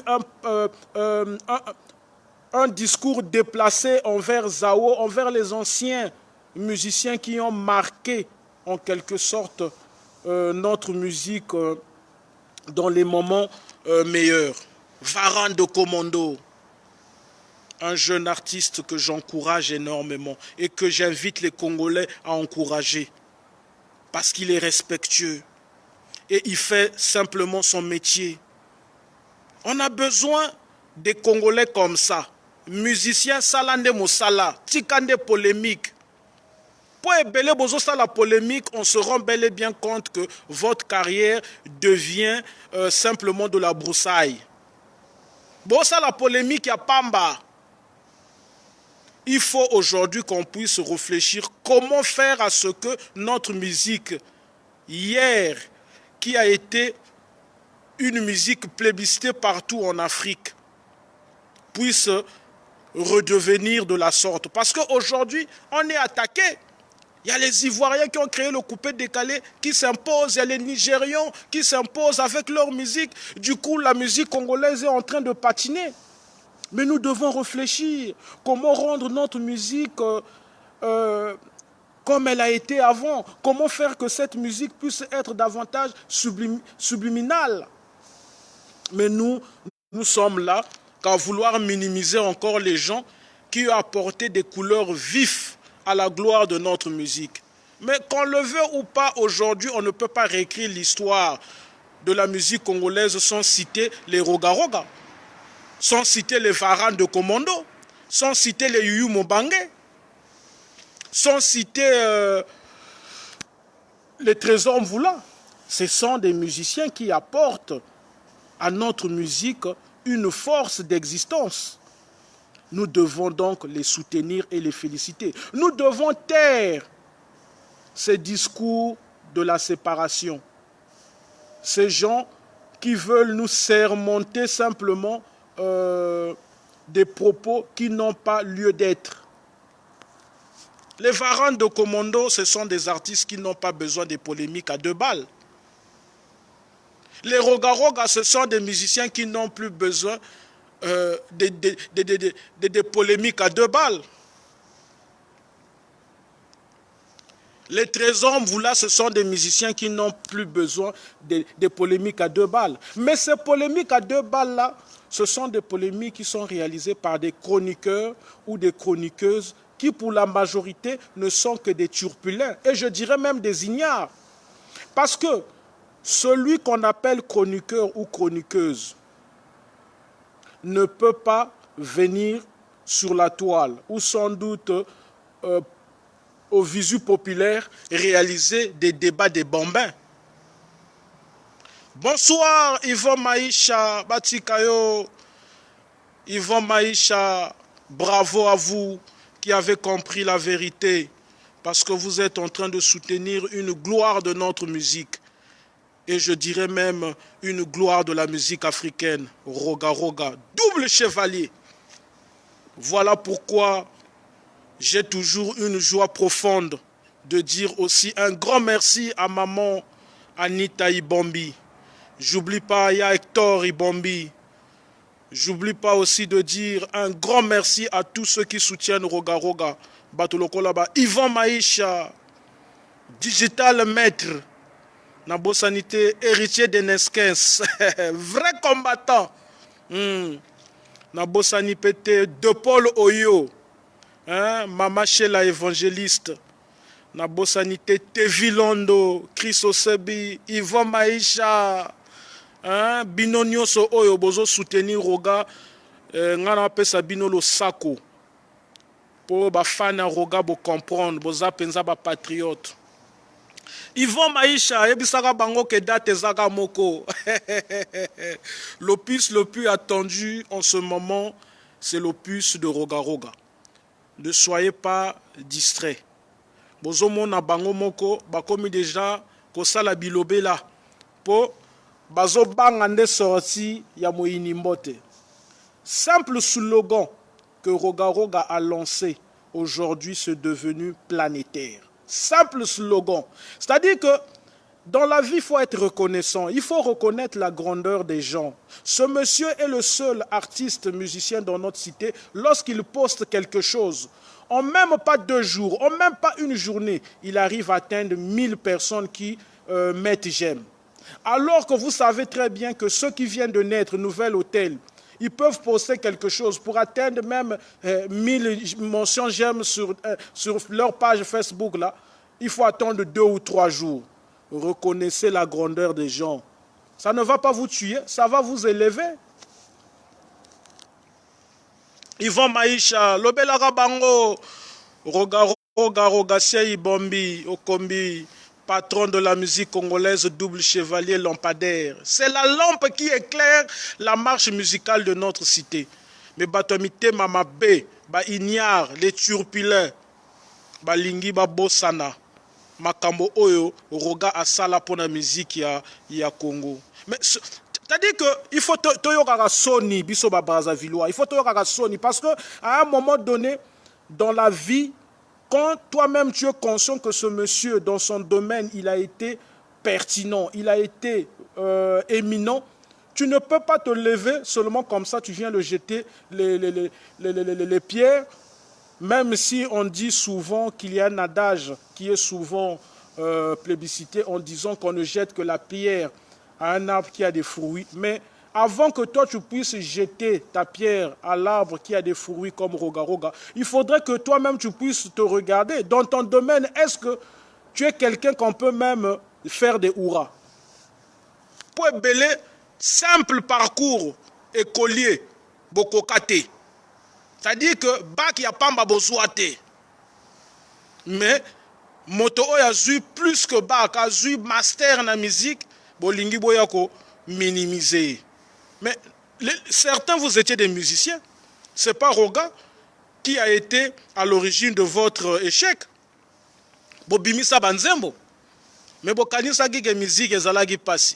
un discours déplacé envers Zao, envers les anciens musiciens qui ont marqué en quelque sorte notre musique dans les moments meilleurs. Varane de Commando, un jeune artiste que j'encourage énormément et que j'invite les Congolais à encourager parce qu'il est respectueux et il fait simplement son métier. On a besoin des Congolais comme ça. Musiciens salande mosala, tikande polémique. Pour ébélé bozo ça la polémique, on se rend bel et bien compte que votre carrière devient simplement de la broussaille. Bon ça la polémique ya pamba. Il faut aujourd'hui qu'on puisse réfléchir comment faire à ce que notre musique hier qui a été une musique plébiscitée partout en Afrique puisse redevenir de la sorte. Parce qu'aujourd'hui, on est attaqué. Il y a les Ivoiriens qui ont créé le coupé décalé qui s'imposent. Il y a les Nigérians qui s'imposent avec leur musique. Du coup, la musique congolaise est en train de patiner. Mais nous devons réfléchir. Comment rendre notre musique comme elle a été avant? Comment faire que cette musique puisse être davantage subliminale? Mais nous sommes là qu'à vouloir minimiser encore les gens qui ont apporté des couleurs vives à la gloire de notre musique. Mais qu'on le veut ou pas, aujourd'hui, on ne peut pas réécrire l'histoire de la musique congolaise sans citer les Roga-Roga, sans citer les Varane de Commando, sans citer les Yuyu Mobangé, sans citer les Trésors Mvula. Ce sont des musiciens qui apportent à notre musique une force d'existence. Nous devons donc les soutenir et les féliciter. Nous devons taire ces discours de la séparation. ces gens qui veulent nous sermonter simplement des propos qui n'ont pas lieu d'être. Les Varans de Commando, ce sont des artistes qui n'ont pas besoin de polémiques à 2 balles. Les Roga Roga, ce sont des musiciens qui n'ont plus besoin de polémiques à 2 balles. Les Trésors là, ce sont des musiciens qui n'ont plus besoin de polémiques à 2 balles. Mais ces polémiques à 2 balles-là, ce sont des polémiques qui sont réalisées par des chroniqueurs ou des chroniqueuses qui, pour la majorité, ne sont que des turpulents. Et je dirais même des ignares. Parce que celui qu'on appelle chroniqueur ou chroniqueuse ne peut pas venir sur la toile ou sans doute au visu populaire réaliser des débats des bambins. Bonsoir Yvon Maïcha, Batikayo, Yvon Maïcha, bravo à vous qui avez compris la vérité, parce que vous êtes en train de soutenir une gloire de notre musique, et je dirais même une gloire de la musique africaine, Roga Roga, double chevalier. Voilà pourquoi j'ai toujours une joie profonde de dire aussi un grand merci à maman Anita Ibombi. J'oublie pas Aya Hector Ibombi. J'oublie pas aussi de dire un grand merci à tous ceux qui soutiennent Roga Roga. Batolokolaba, Yvon Maïcha, Digital Maître, Nabo Sanité, héritier de Neskens, vrai combattant. Nabo Sanipete, De Paul Oyo. Mama Shela évangéliste, Nabo Sanité, Tevilondo, Chris Osebi, Yvon Maïcha, Bino Nyoso Oyo, Bozo soutenir Roga, Ngana Pesa Bino lo Sako, pour ba fan Roga bo comprendre, Boza Penza ba patriote. Yvon Maïcha, Ebisaka Bango ke date Zaga Moko. L'opus le plus attendu en ce moment, c'est l'opus de Roga Roga. Ne soyez pas distraits. Bozomo na bango moko bakomi déjà kosala bilobe là po bazo banga nde sorti ya moyini mbote. Simple slogan que Roga Roga a lancé aujourd'hui, c'est devenu planétaire. Simple slogan. C'est-à-dire que dans la vie, il faut être reconnaissant. Il faut reconnaître la grandeur des gens. Ce monsieur est le seul artiste musicien dans notre cité. Lorsqu'il poste quelque chose, en même pas 2 jours, en même pas une journée, il arrive à atteindre 1000 personnes qui mettent j'aime. Alors que vous savez très bien que ceux qui viennent de naître, Nouvel Hôtel, ils peuvent poster quelque chose pour atteindre même 1000 mentions j'aime sur leur page Facebook. Là. Il faut attendre 2 ou 3 jours. Reconnaissez la grandeur des gens. Ça ne va pas vous tuer, ça va vous élever. Yvon Maïcha, Lobela Bango, Roga Roga Roga Ibombi, Okombi, patron de la musique congolaise, double chevalier lampadaire. C'est la lampe qui éclaire la marche musicale de notre cité. Mais Batomite Mamabe, Ba Ignare, les Turpilins, Ba Lingi Ba Bossana. Makambo Oyo, Roga Asala pour la musique ya Congo. Mais c'est-à-dire qu'il faut toyokaka soni biso ba Brazzavillois. Il faut toyokaka soni parce que à un moment donné dans la vie, quand toi-même tu es conscient que ce monsieur dans son domaine il a été pertinent, il a été éminent, tu ne peux pas te lever seulement comme ça, tu viens le jeter les pierres. Même si on dit souvent qu'il y a un adage qui est souvent plébiscité en disant qu'on ne jette que la pierre à un arbre qui a des fruits. Mais avant que toi tu puisses jeter ta pierre à l'arbre qui a des fruits comme Roga Roga, il faudrait que toi-même tu puisses te regarder. Dans ton domaine, est-ce que tu es quelqu'un qu'on peut même faire des hurrahs? Pour belé, simple parcours écolier, Bokokate. C'est-à-dire que Bak ya pamba bozouate. Mais moto a eu plus que Bak, a eu master na musique, bolingi boyako minimiser. Mais certains vous étiez des musiciens. C'est pas Roga qui a été à l'origine de votre échec. Bobimisa banzembo. Mais bokanisa gige musique ezalagi pasi.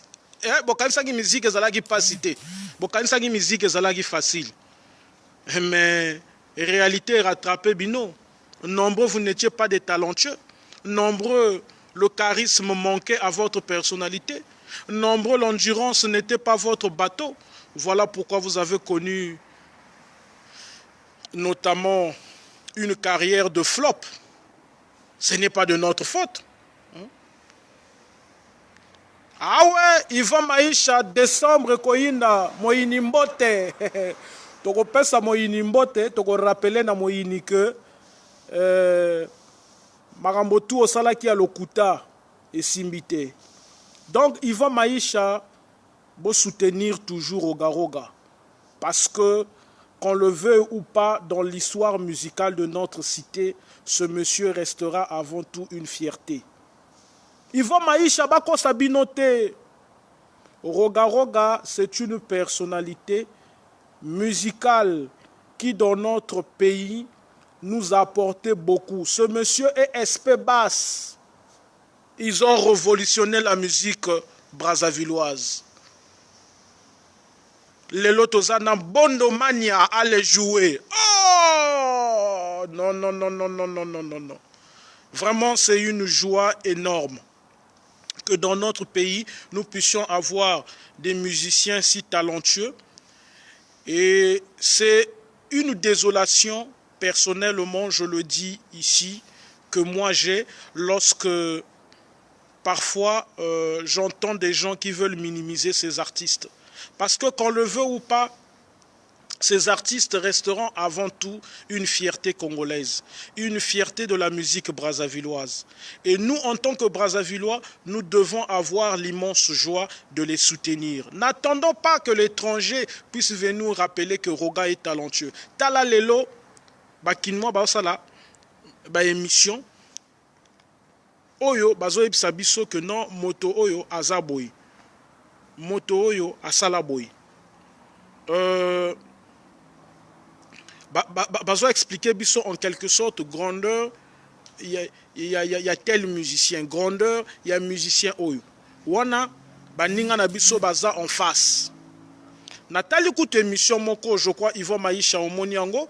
Bokanisaki musique ezalaki pasité. Bokanisaki musique ezalaki facile. Mais réalité rattrapée bino. Nombreux vous n'étiez pas des talentueux. Nombreux le charisme manquait à votre personnalité. Nombreux l'endurance n'était pas votre bateau. Voilà pourquoi vous avez connu notamment une carrière de flop. Ce n'est pas de notre faute. Ah ouais, Ivan Maïcha, décembre, koyina, moyini mbote. Toko pesa moyini mbote, toko rappele na moyini que makambo tu osalaki ya lokuta et simbite. Donc Ivan Maïcha, faut soutenir toujours Roga-Roga. Parce que, qu'on le veuille ou pas, dans l'histoire musicale de notre cité, ce monsieur restera avant tout une fierté. Ivan Maïcha Bako Sabinote. Roga-Roga, c'est une personnalité musicale qui, dans notre pays, nous a apporté beaucoup. Ce monsieur est SP Bass. Ils ont révolutionné la musique brazzavilleoise. Les Lotozana Bondomania allaient jouer. Oh non, non, non, non, non, non, non, non, non. Vraiment, c'est une joie énorme que dans notre pays, nous puissions avoir des musiciens si talentueux. Et c'est une désolation, personnellement, je le dis ici, que moi j'ai lorsque parfois j'entends des gens qui veulent minimiser ces artistes. Parce que qu'on le veut ou pas, ces artistes resteront avant tout une fierté congolaise, une fierté de la musique brazzavilloise. Et nous, en tant que Brazzavillois, nous devons avoir l'immense joie de les soutenir. N'attendons pas que l'étranger puisse venir nous rappeler que Roga est talentueux. Tala lelo, bakinwa baosala, ba émission. Oyo, bazo ebisa biso que non, moto oyo azaboy. Moto oyo asala boy. Bazo expliquer biso en quelque sorte grandeur. Il y a tel musicien grandeur, il y a musicien oyo. Wana baninga na biso baza en face. Natali koute émission moko, je crois Ivan Maïcha Omoniango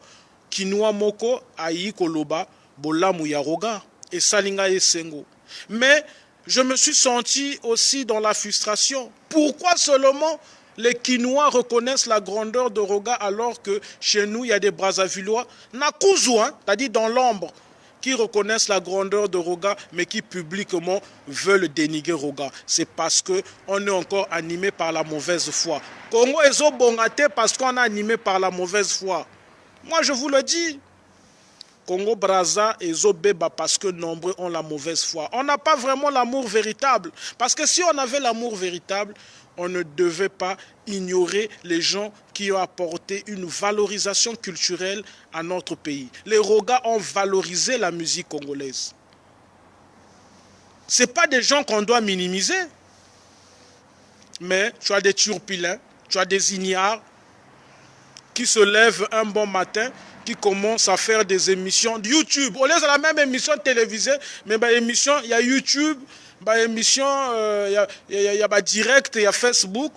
kinwa moko ayi koloba bolamu ya Roga et salinga esengo. Mais je me suis senti aussi dans la frustration. Pourquoi seulement les Quinois reconnaissent la grandeur de Roga alors que chez nous, il y a des Brazzavillois, c'est-à-dire dans l'ombre, qui reconnaissent la grandeur de Roga, mais qui publiquement veulent dénigrer Roga. C'est parce qu'on est encore animé par la mauvaise foi. Congo est bongaté parce qu'on est animé par la mauvaise foi. Moi, je vous le dis. Congo Brazza et Zobeba parce que nombreux ont la mauvaise foi. On n'a pas vraiment l'amour véritable. Parce que si on avait l'amour véritable, on ne devait pas ignorer les gens qui ont apporté une valorisation culturelle à notre pays. Les Roga ont valorisé la musique congolaise. Ce n'est pas des gens qu'on doit minimiser. Mais tu as des turpilins, tu as des ignares qui se lèvent un bon matin, qui commencent à faire des émissions de YouTube. On laisse la même émission télévisée, mais émission, il y a YouTube, émission, il y a direct, il y a Facebook.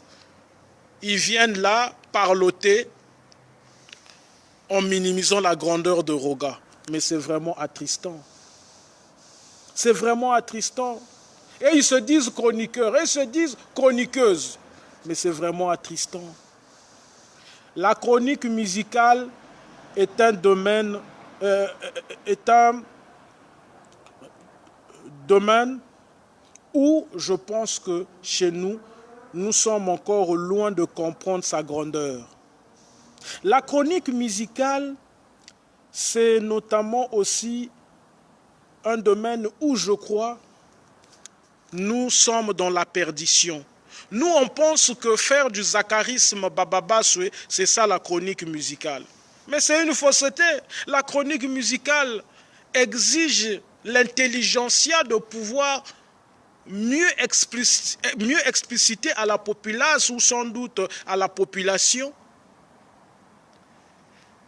Ils viennent là parloter en minimisant la grandeur de Roga. Mais c'est vraiment attristant. C'est vraiment attristant. Et ils se disent chroniqueurs, et ils se disent chroniqueuses. Mais c'est vraiment attristant. La chronique musicale est un domaine, où je pense que chez nous, nous sommes encore loin de comprendre sa grandeur. La chronique musicale, c'est notamment aussi un domaine où je crois nous sommes dans la perdition. Nous, on pense que faire du zaccharisme bababaswe, c'est ça la chronique musicale. Mais c'est une fausseté. La chronique musicale exige l'intelligentsia de pouvoir mieux expliciter à la populace ou sans doute à la population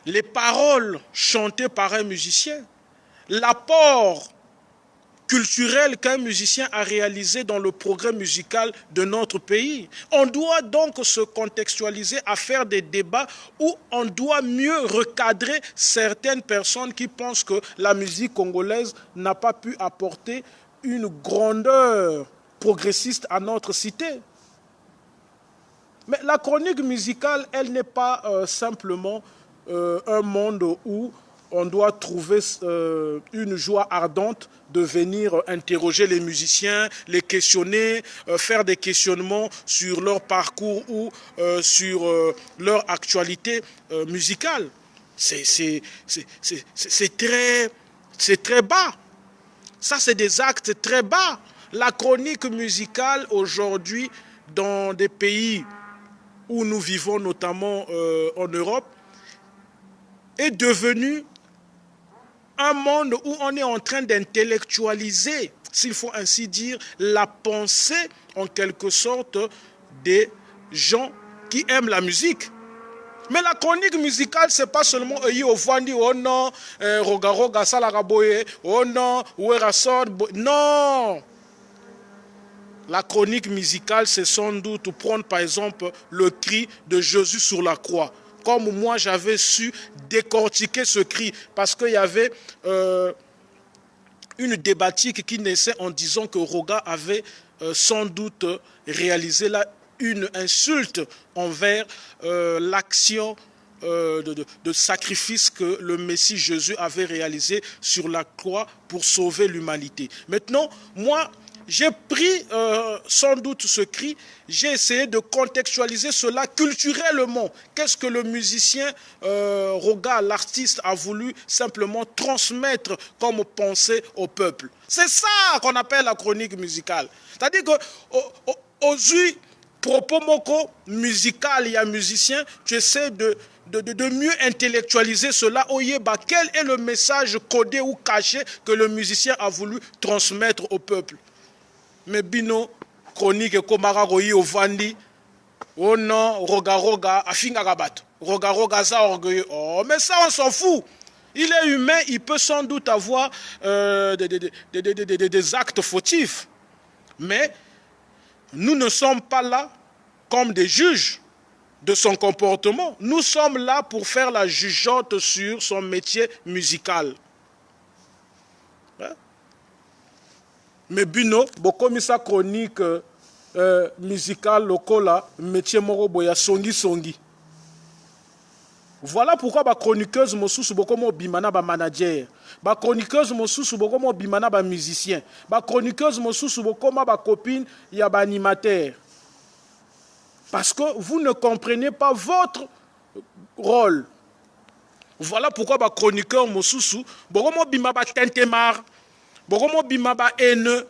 les paroles chantées par un musicien, l'apport culturel qu'un musicien a réalisé dans le progrès musical de notre pays. On doit donc se contextualiser à faire des débats où on doit mieux recadrer certaines personnes qui pensent que la musique congolaise n'a pas pu apporter une grandeur progressiste à notre cité. Mais la chronique musicale, elle n'est pas simplement un monde où on doit trouver une joie ardente de venir interroger les musiciens, les questionner, faire des questionnements sur leur parcours ou sur leur actualité musicale. C'est très bas. Ça, c'est des actes très bas. La chronique musicale aujourd'hui, dans des pays où nous vivons, notamment en Europe, est devenue un monde où on est en train d'intellectualiser, s'il faut ainsi dire, la pensée, en quelque sorte, des gens qui aiment la musique. Mais la chronique musicale, c'est pas seulement oh non, roga roga salaraboye, oh non, ouerason, non. La chronique musicale, c'est sans doute prendre par exemple le cri de Jésus sur la croix. Comme moi, j'avais su décortiquer ce cri, parce qu'il y avait une débatique qui naissait en disant que Roga avait sans doute réalisé là une insulte envers l'action de sacrifice que le Messie Jésus avait réalisé sur la croix pour sauver l'humanité. Maintenant, moi, j'ai pris sans doute ce cri, j'ai essayé de contextualiser cela culturellement. Qu'est-ce que le musicien Roga, l'artiste, a voulu simplement transmettre comme pensée au peuple. C'est ça qu'on appelle la chronique musicale. C'est-à-dire qu'aux yeux propos moko musical, il y a musicien, tu essaies de mieux intellectualiser cela. Oyeba, quel est le message codé ou caché que le musicien a voulu transmettre au peuple? Mais bino chronique komara royi ovandi oh non roga roga afinga gabato roga roga ça orgueilleux. Oh mais ça on s'en fout. Il est humain, il peut sans doute avoir des actes fautifs. Mais nous ne sommes pas là comme des juges de son comportement. Nous sommes là pour faire la jugeote sur son métier musical. Hein? Mais bino, bokomi sa chronique musicale lokola, métier moro boya songi. Voilà pourquoi ba chroniqueuse mosusu bokomo bimana ba manager, ba chroniqueuse mosusu bokomo bimana ba musicien, ba chroniqueuse mosusu bokoma ba copine ya ba animateur. Parce que vous ne comprenez pas votre rôle. Voilà pourquoi ba chroniqueur mosusu bokomo bimaba ba tentemar. Bokomo bimaba haineux.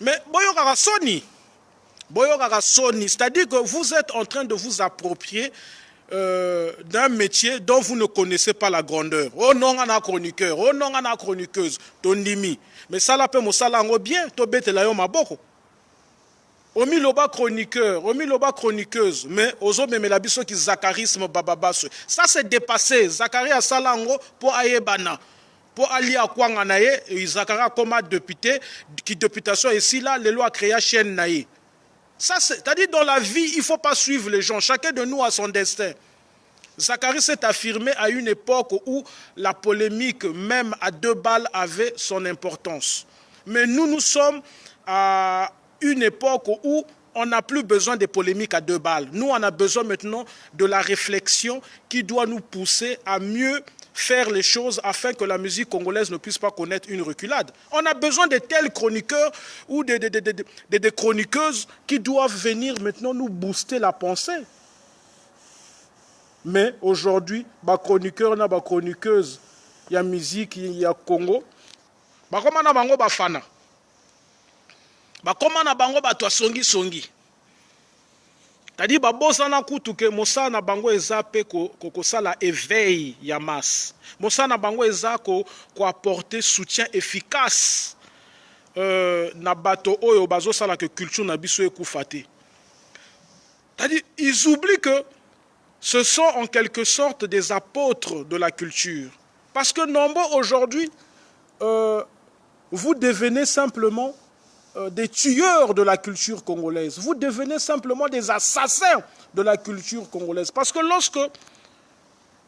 Mais boyokara soni. Boyokara soni, c'est-à-dire que vous êtes en train de vous approprier d'un métier dont vous ne connaissez pas la grandeur. Oh non, on a chroniqueur, oh non, on a chroniqueuse, tondimi. Mais ça la peut mo salango bien, to bete la yo maboko. Omi loba chroniqueur, omi loba chroniqueuse, mais ozo memela biso ki zacharisme bababaso. Ça c'est dépassé. Zacharie a salango pour ayebana. Pour aller à Kwanga naye, Zacharie comme député, qui députation ici là, les lois créent chaîne naye. Ça c'est-à-dire dans la vie, il ne faut pas suivre les gens. Chacun de nous a son destin. Zacharie s'est affirmé à une époque où la polémique, même à 2 balles, avait son importance. Mais nous sommes à une époque où on n'a plus besoin de polémiques à 2 balles. Nous, on a besoin maintenant de la réflexion qui doit nous pousser à mieux faire les choses afin que la musique congolaise ne puisse pas connaître une reculade. On a besoin de tels chroniqueurs ou des chroniqueuses qui doivent venir maintenant nous booster la pensée. Mais aujourd'hui, les chroniqueurs et les chroniqueuses, il y a musique, il y a Congo. Comment on a bango bafana? Comment on a bango batwa songi? C'est-à-dire babosana kutuke mosana bango eza pe ko sala éveil ya masse. Mosana bango eza ko apporter soutien efficace na bato oyo bazo sala que culture na biso ekufate. C'est-à-dire ils oublient que ce sont en quelque sorte des apôtres de la culture. Parce que nombreux aujourd'hui, vous devenez simplement des tueurs de la culture congolaise. Vous devenez simplement des assassins de la culture congolaise. Parce que lorsque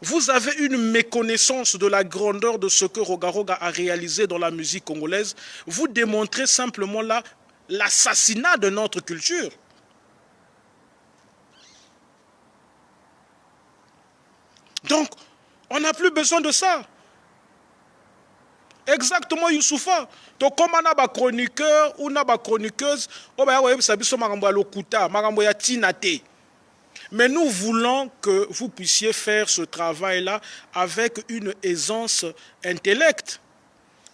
vous avez une méconnaissance de la grandeur de ce que Roga-Roga a réalisé dans la musique congolaise, vous démontrez simplement l'assassinat de notre culture. Donc, on n'a plus besoin de ça. Exactement, Youssoufa. Donc, comme on a des chroniqueurs ou des chroniqueuses, on va dire que mais nous voulons que vous puissiez faire ce travail-là avec une aisance intellect.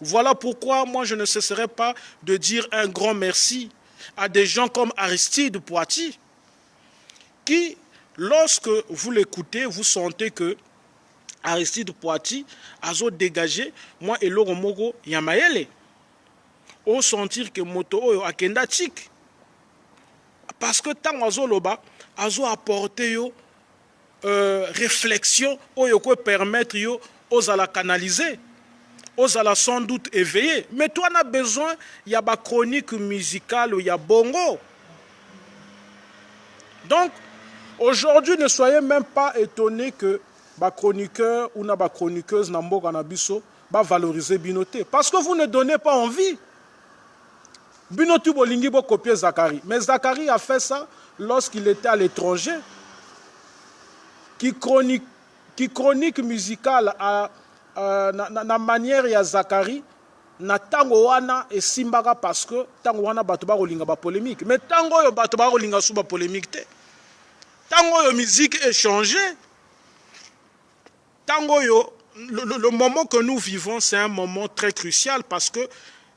Voilà pourquoi moi je ne cesserai pas de dire un grand merci à des gens comme Aristide Poiti, qui, lorsque vous l'écoutez, vous sentez que Aristide Poiti a dégagé, moi et Loro Mogo Yamayele, au sentir que moto oyo akenda chik. Parce que tant oiseau loba, azo apporté yo réflexion oyo peut permettre yo aux à la canaliser, aux à la sans doute éveiller. Mais toi on a besoin, il y a ba chronique musicale ou il y a bongo. Donc aujourd'hui ne soyez même pas étonnés que ba chroniqueur ou na ba chroniqueuse na mboka na biso ba valoriser Binoté parce que vous ne donnez pas envie. Binoté bolingi bo copier Zacharie, mais Zacharie a fait ça lorsqu'il était à l'étranger. Qui chronique musicale à na manière ya Zacharie na tango wana et simbaka parce que tango wana bato ba kolinga ba polémique, mais tango yo bato ba kolinga sous ba polémique te. Tango yo musique est changé. Tango yo, le moment que nous vivons, c'est un moment très crucial parce que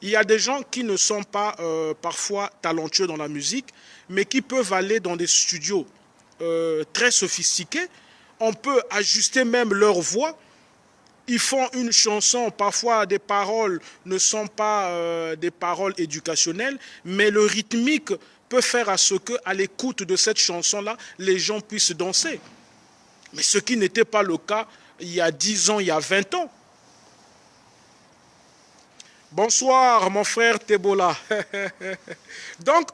il y a des gens qui ne sont pas parfois talentueux dans la musique, mais qui peuvent aller dans des studios très sophistiqués. On peut ajuster même leur voix. Ils font une chanson, parfois des paroles ne sont pas des paroles éducationnelles, mais le rythmique peut faire à ce que, à l'écoute de cette chanson-là, les gens puissent danser. Mais ce qui n'était pas le cas il y a 10 ans, il y a 20 ans. Bonsoir, mon frère Tebola. Donc,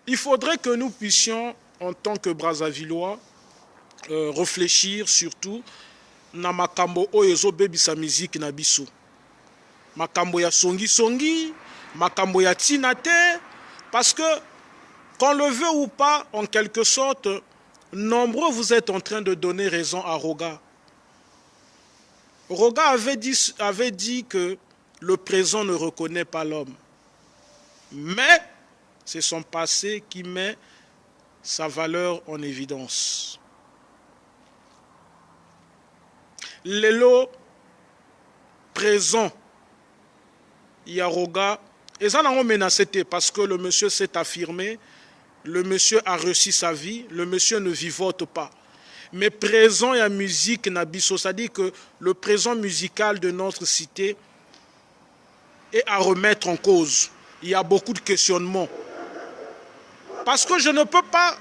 il faudrait que nous puissions, en tant que Brazzavillois, réfléchir surtout na makambo oyo ezobebisa musique na biso. Makambo ya songi, makambo ya tina te, parce que, qu'on le veut ou pas, en quelque sorte, nombreux vous êtes en train de donner raison à Roga. Roga avait dit que le présent ne reconnaît pas l'homme. Mais c'est son passé qui met sa valeur en évidence. Lelo présent, il y a Roga, et ça n'a pas menacé parce que le monsieur s'est affirmé, le monsieur a réussi sa vie, le monsieur ne vivote pas. Mais présent, il y a musique nabiso, c'est-à-dire que le présent musical de notre cité est à remettre en cause. Il y a beaucoup de questionnements. Parce que je ne peux pas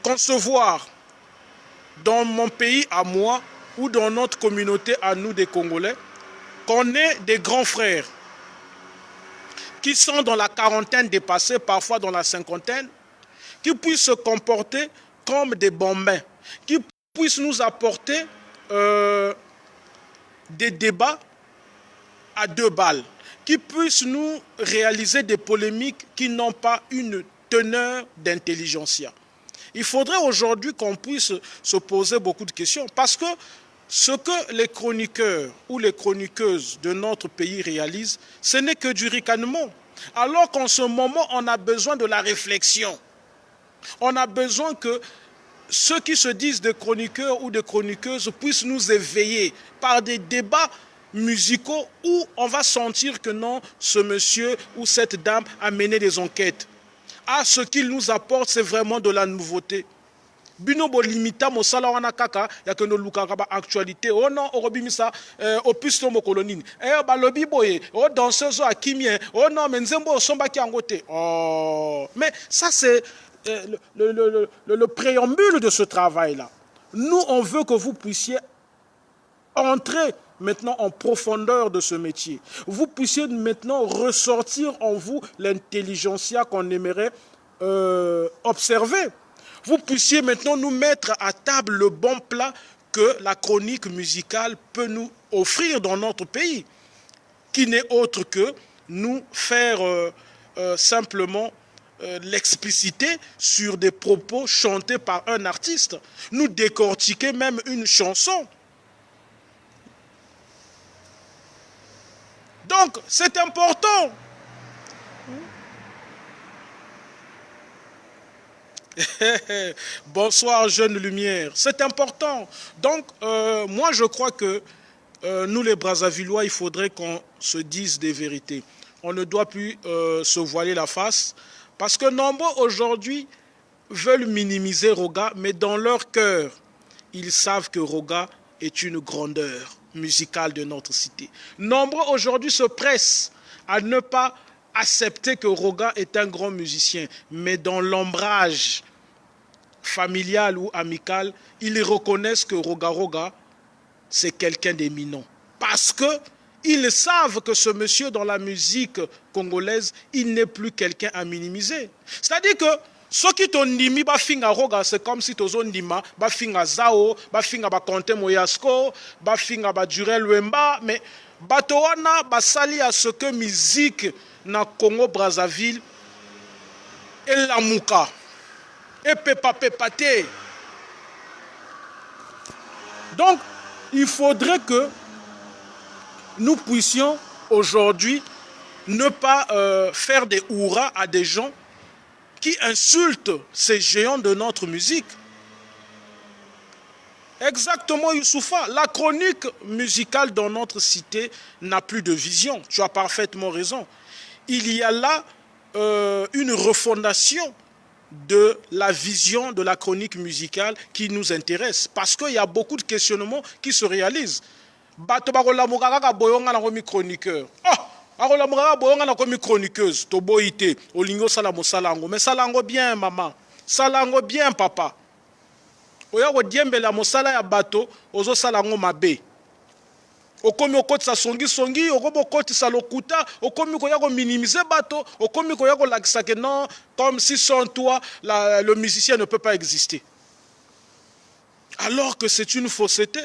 concevoir dans mon pays à moi ou dans notre communauté à nous des Congolais qu'on ait des grands frères qui sont dans la quarantaine dépassés, parfois dans la cinquantaine, qui puissent se comporter comme des bambins, qui puissent nous apporter des débats à 2 balles, qui puissent nous réaliser des polémiques qui n'ont pas une teneur d'intelligentsia. Il faudrait aujourd'hui qu'on puisse se poser beaucoup de questions parce que ce que les chroniqueurs ou les chroniqueuses de notre pays réalisent, ce n'est que du ricanement. Alors qu'en ce moment, on a besoin de la réflexion. On a besoin que ceux qui se disent des chroniqueurs ou des chroniqueuses puissent nous éveiller par des débats musicaux où on va sentir que non, ce monsieur ou cette dame a mené des enquêtes. Ah, ce qu'il nous apporte, c'est vraiment de la nouveauté. Binobo limita mosala wana kaka ya que no lukaka ba actualité oh non orobimisa opus no kolonini ba lobi boye oh danseuse akimien oh non mais nzembo somba ki angote oh mais ça c'est le préambule de ce travail là. Nous on veut que vous puissiez entrer maintenant en profondeur de ce métier. Vous puissiez maintenant ressortir en vous l'intelligentsia qu'on aimerait observer. Vous puissiez maintenant nous mettre à table le bon plat que la chronique musicale peut nous offrir dans notre pays, qui n'est autre que nous faire simplement l'expliciter sur des propos chantés par un artiste, nous décortiquer même une chanson. Donc, c'est important. Bonsoir, jeune lumière. C'est important. Donc, moi, je crois que nous, les Brazzavillois, il faudrait qu'on se dise des vérités. On ne doit plus se voiler la face parce que nombreux aujourd'hui veulent minimiser Roga, mais dans leur cœur, ils savent que Roga est une grandeur musicale de notre cité. Nombreux aujourd'hui se pressent à ne pas accepter que Roga est un grand musicien, mais dans l'ombrage familial ou amical, ils reconnaissent que Roga Roga, c'est quelqu'un d'éminent. Parce qu'ils savent que ce monsieur dans la musique congolaise, il n'est plus quelqu'un à minimiser. C'est-à-dire que ceux qui t'ont dit bafinga Roga, c'est comme si t'os ndima bafinga Zao, bafinga Bakonte Moyasko, bafinga Badurel Wemba, mais batoana basali à ce que musique na Congo Brazzaville et la mouka et pepa pepate. Donc il faudrait que nous puissions aujourd'hui ne pas faire des hurrahs à des gens qui insultent ces géants de notre musique. Exactement, Youssoufa. La chronique musicale dans notre cité n'a plus de vision. Tu as parfaitement raison. Il y a là une refondation de la vision de la chronique musicale qui nous intéresse. Parce qu'il y a beaucoup de questionnements qui se réalisent. Bato bakolamukaka ka boyonga na komi chroniqueur. Bakolamukaka boyonga na komi chroniqueuse. To boite olingo sala mosalango. Mais salango bien maman. Salango bien papa. Oya ko diembela mosala ya bato ozo salango mabe. Okomi okoti sa songi songi, okomi okoti sa lokuta, okomi koya ko minimiser bato, okomi koya ko lakisa que non, comme si sans toi le musicien ne peut pas exister. Alors que c'est une fausseté.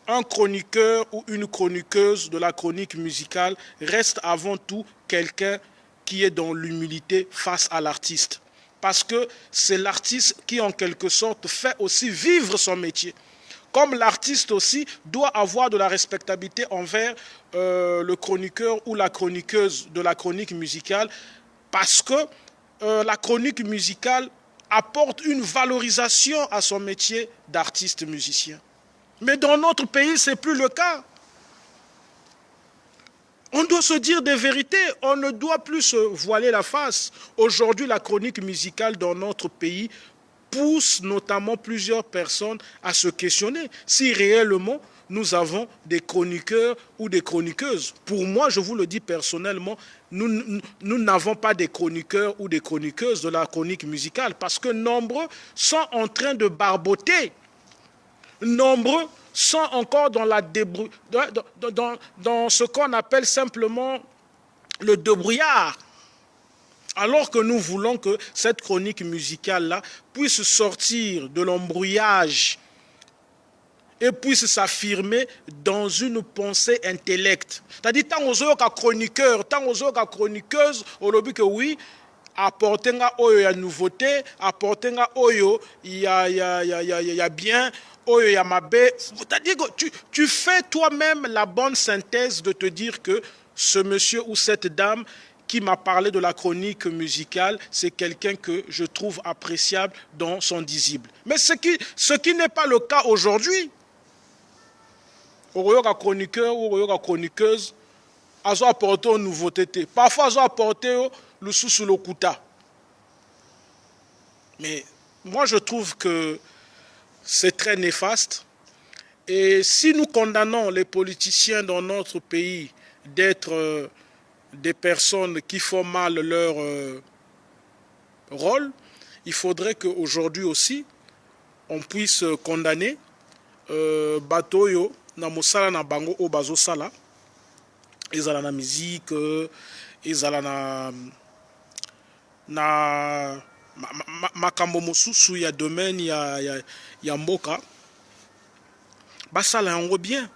Un chroniqueur ou une chroniqueuse de la chronique musicale reste avant tout quelqu'un qui est dans l'humilité face à l'artiste. Parce que c'est l'artiste qui, en quelque sorte, fait aussi vivre son métier. Comme l'artiste aussi doit avoir de la respectabilité envers le chroniqueur ou la chroniqueuse de la chronique musicale, parce que la chronique musicale apporte une valorisation à son métier d'artiste musicien. Mais dans notre pays, ce n'est plus le cas. On doit se dire des vérités, on ne doit plus se voiler la face. Aujourd'hui, la chronique musicale dans notre pays pousse notamment plusieurs personnes à se questionner si réellement nous avons des chroniqueurs ou des chroniqueuses. Pour moi, je vous le dis personnellement, nous n'avons pas des chroniqueurs ou des chroniqueuses de la chronique musicale parce que nombreux sont en train de barboter. Nombreux sont encore dans ce qu'on appelle simplement le débrouillard. Alors que nous voulons que cette chronique musicale-là puisse sortir de l'embrouillage et puisse s'affirmer dans une pensée intellecte. C'est-à-dire, tant aux autres chroniqueurs, tant aux autres chroniqueuses, on a dit que oui, apporter la nouveauté, apporter il y a bien, il y a ma baie. C'est-à-dire que tu fais toi-même la bonne synthèse de te dire que ce monsieur ou cette dame qui m'a parlé de la chronique musicale, c'est quelqu'un que je trouve appréciable dans son disible. Mais ce qui n'est pas le cas aujourd'hui. Au chroniqueur ou chroniqueuse, ils ont apporté une nouveauté. Parfois, ils ont apporté le sous le kuta. Mais moi, je trouve que c'est très néfaste. Et si nous condamnons les politiciens dans notre pays d'être des personnes qui font mal leur rôle, il faudrait qu'aujourd'hui aussi, on puisse condamner bato oyo na mosala na bango o bazo sala ezala na musique ezala na makambo mosusu ya domaine ya mboka basala yango bien.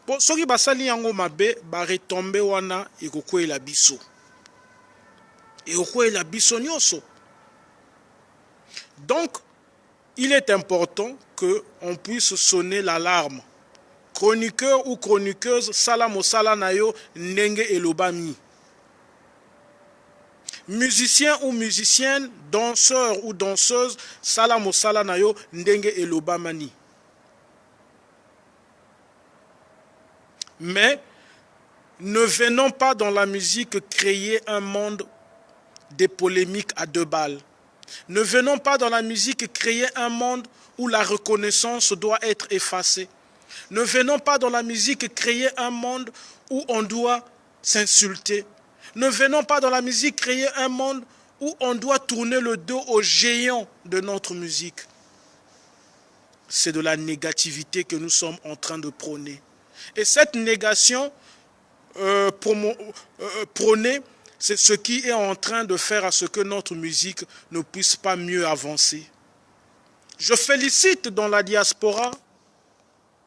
Po soki basali yango mabe ba retombe wana ekokwela biso. Ekokwela biso nyonso. Donc il est important que on puisse sonner l'alarme. Chroniqueur ou chroniqueuse sala mosala na yo ndenge elobami. Musicien ou musicienne, danseur ou danseuse, sala mosala na yo ndenge elobamani. Mais ne venons pas dans la musique créer un monde de polémiques à deux balles. Ne venons pas dans la musique créer un monde où la reconnaissance doit être effacée. Ne venons pas dans la musique créer un monde où on doit s'insulter. Ne venons pas dans la musique créer un monde où on doit tourner le dos aux géants de notre musique. C'est de la négativité que nous sommes en train de prôner. Et cette négation prônée, c'est ce qui est en train de faire à ce que notre musique ne puisse pas mieux avancer. Je félicite dans la diaspora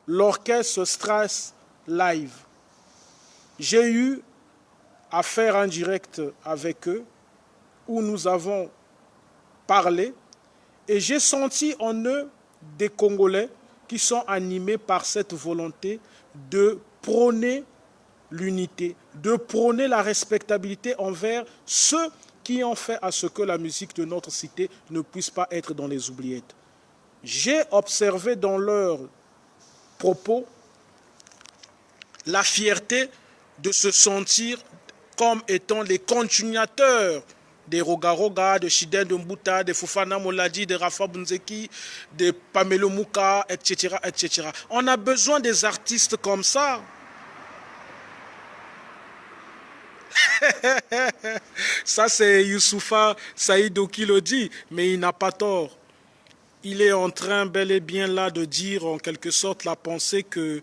l'orchestre Strass Live. J'ai eu à faire un direct avec eux où nous avons parlé et j'ai senti en eux des Congolais qui sont animés par cette volonté de prôner l'unité, de prôner la respectabilité envers ceux qui ont fait à ce que la musique de notre cité ne puisse pas être dans les oubliettes. J'ai observé dans leurs propos la fierté de se sentir comme étant les continuateurs des Roga Roga, de Chiden Mbuta, de Fofana Moladi, de Rafa Bunzeki, de Pamelo Mouka, etc., etc. On a besoin des artistes comme ça. Ça, c'est Youssoufa Saïdou qui le dit, mais il n'a pas tort. Il est en train bel et bien là de dire en quelque sorte la pensée que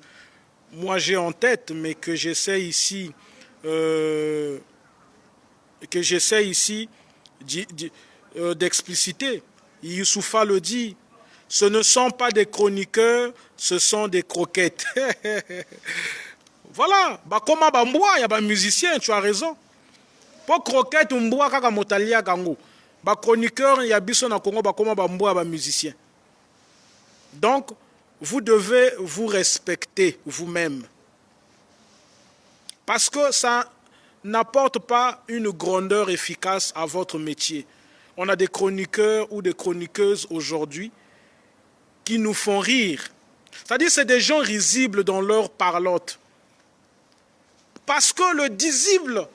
moi j'ai en tête, mais que j'essaie ici d'expliciter. Youssoufa le dit, ce ne sont pas des chroniqueurs, ce sont des croquettes. Voilà, bah comme il y a des musiciens, tu as raison. Pour croquette, mboa kaka motalia kango. Ba chroniqueur, il y a biso na Congo, ba comme ba musicien. Donc, vous devez vous respecter vous-même. Parce que ça n'apporte pas une grandeur efficace à votre métier. On a des chroniqueurs ou des chroniqueuses aujourd'hui qui nous font rire. C'est-à-dire c'est des gens risibles dans leur parlotte. Parce que le visible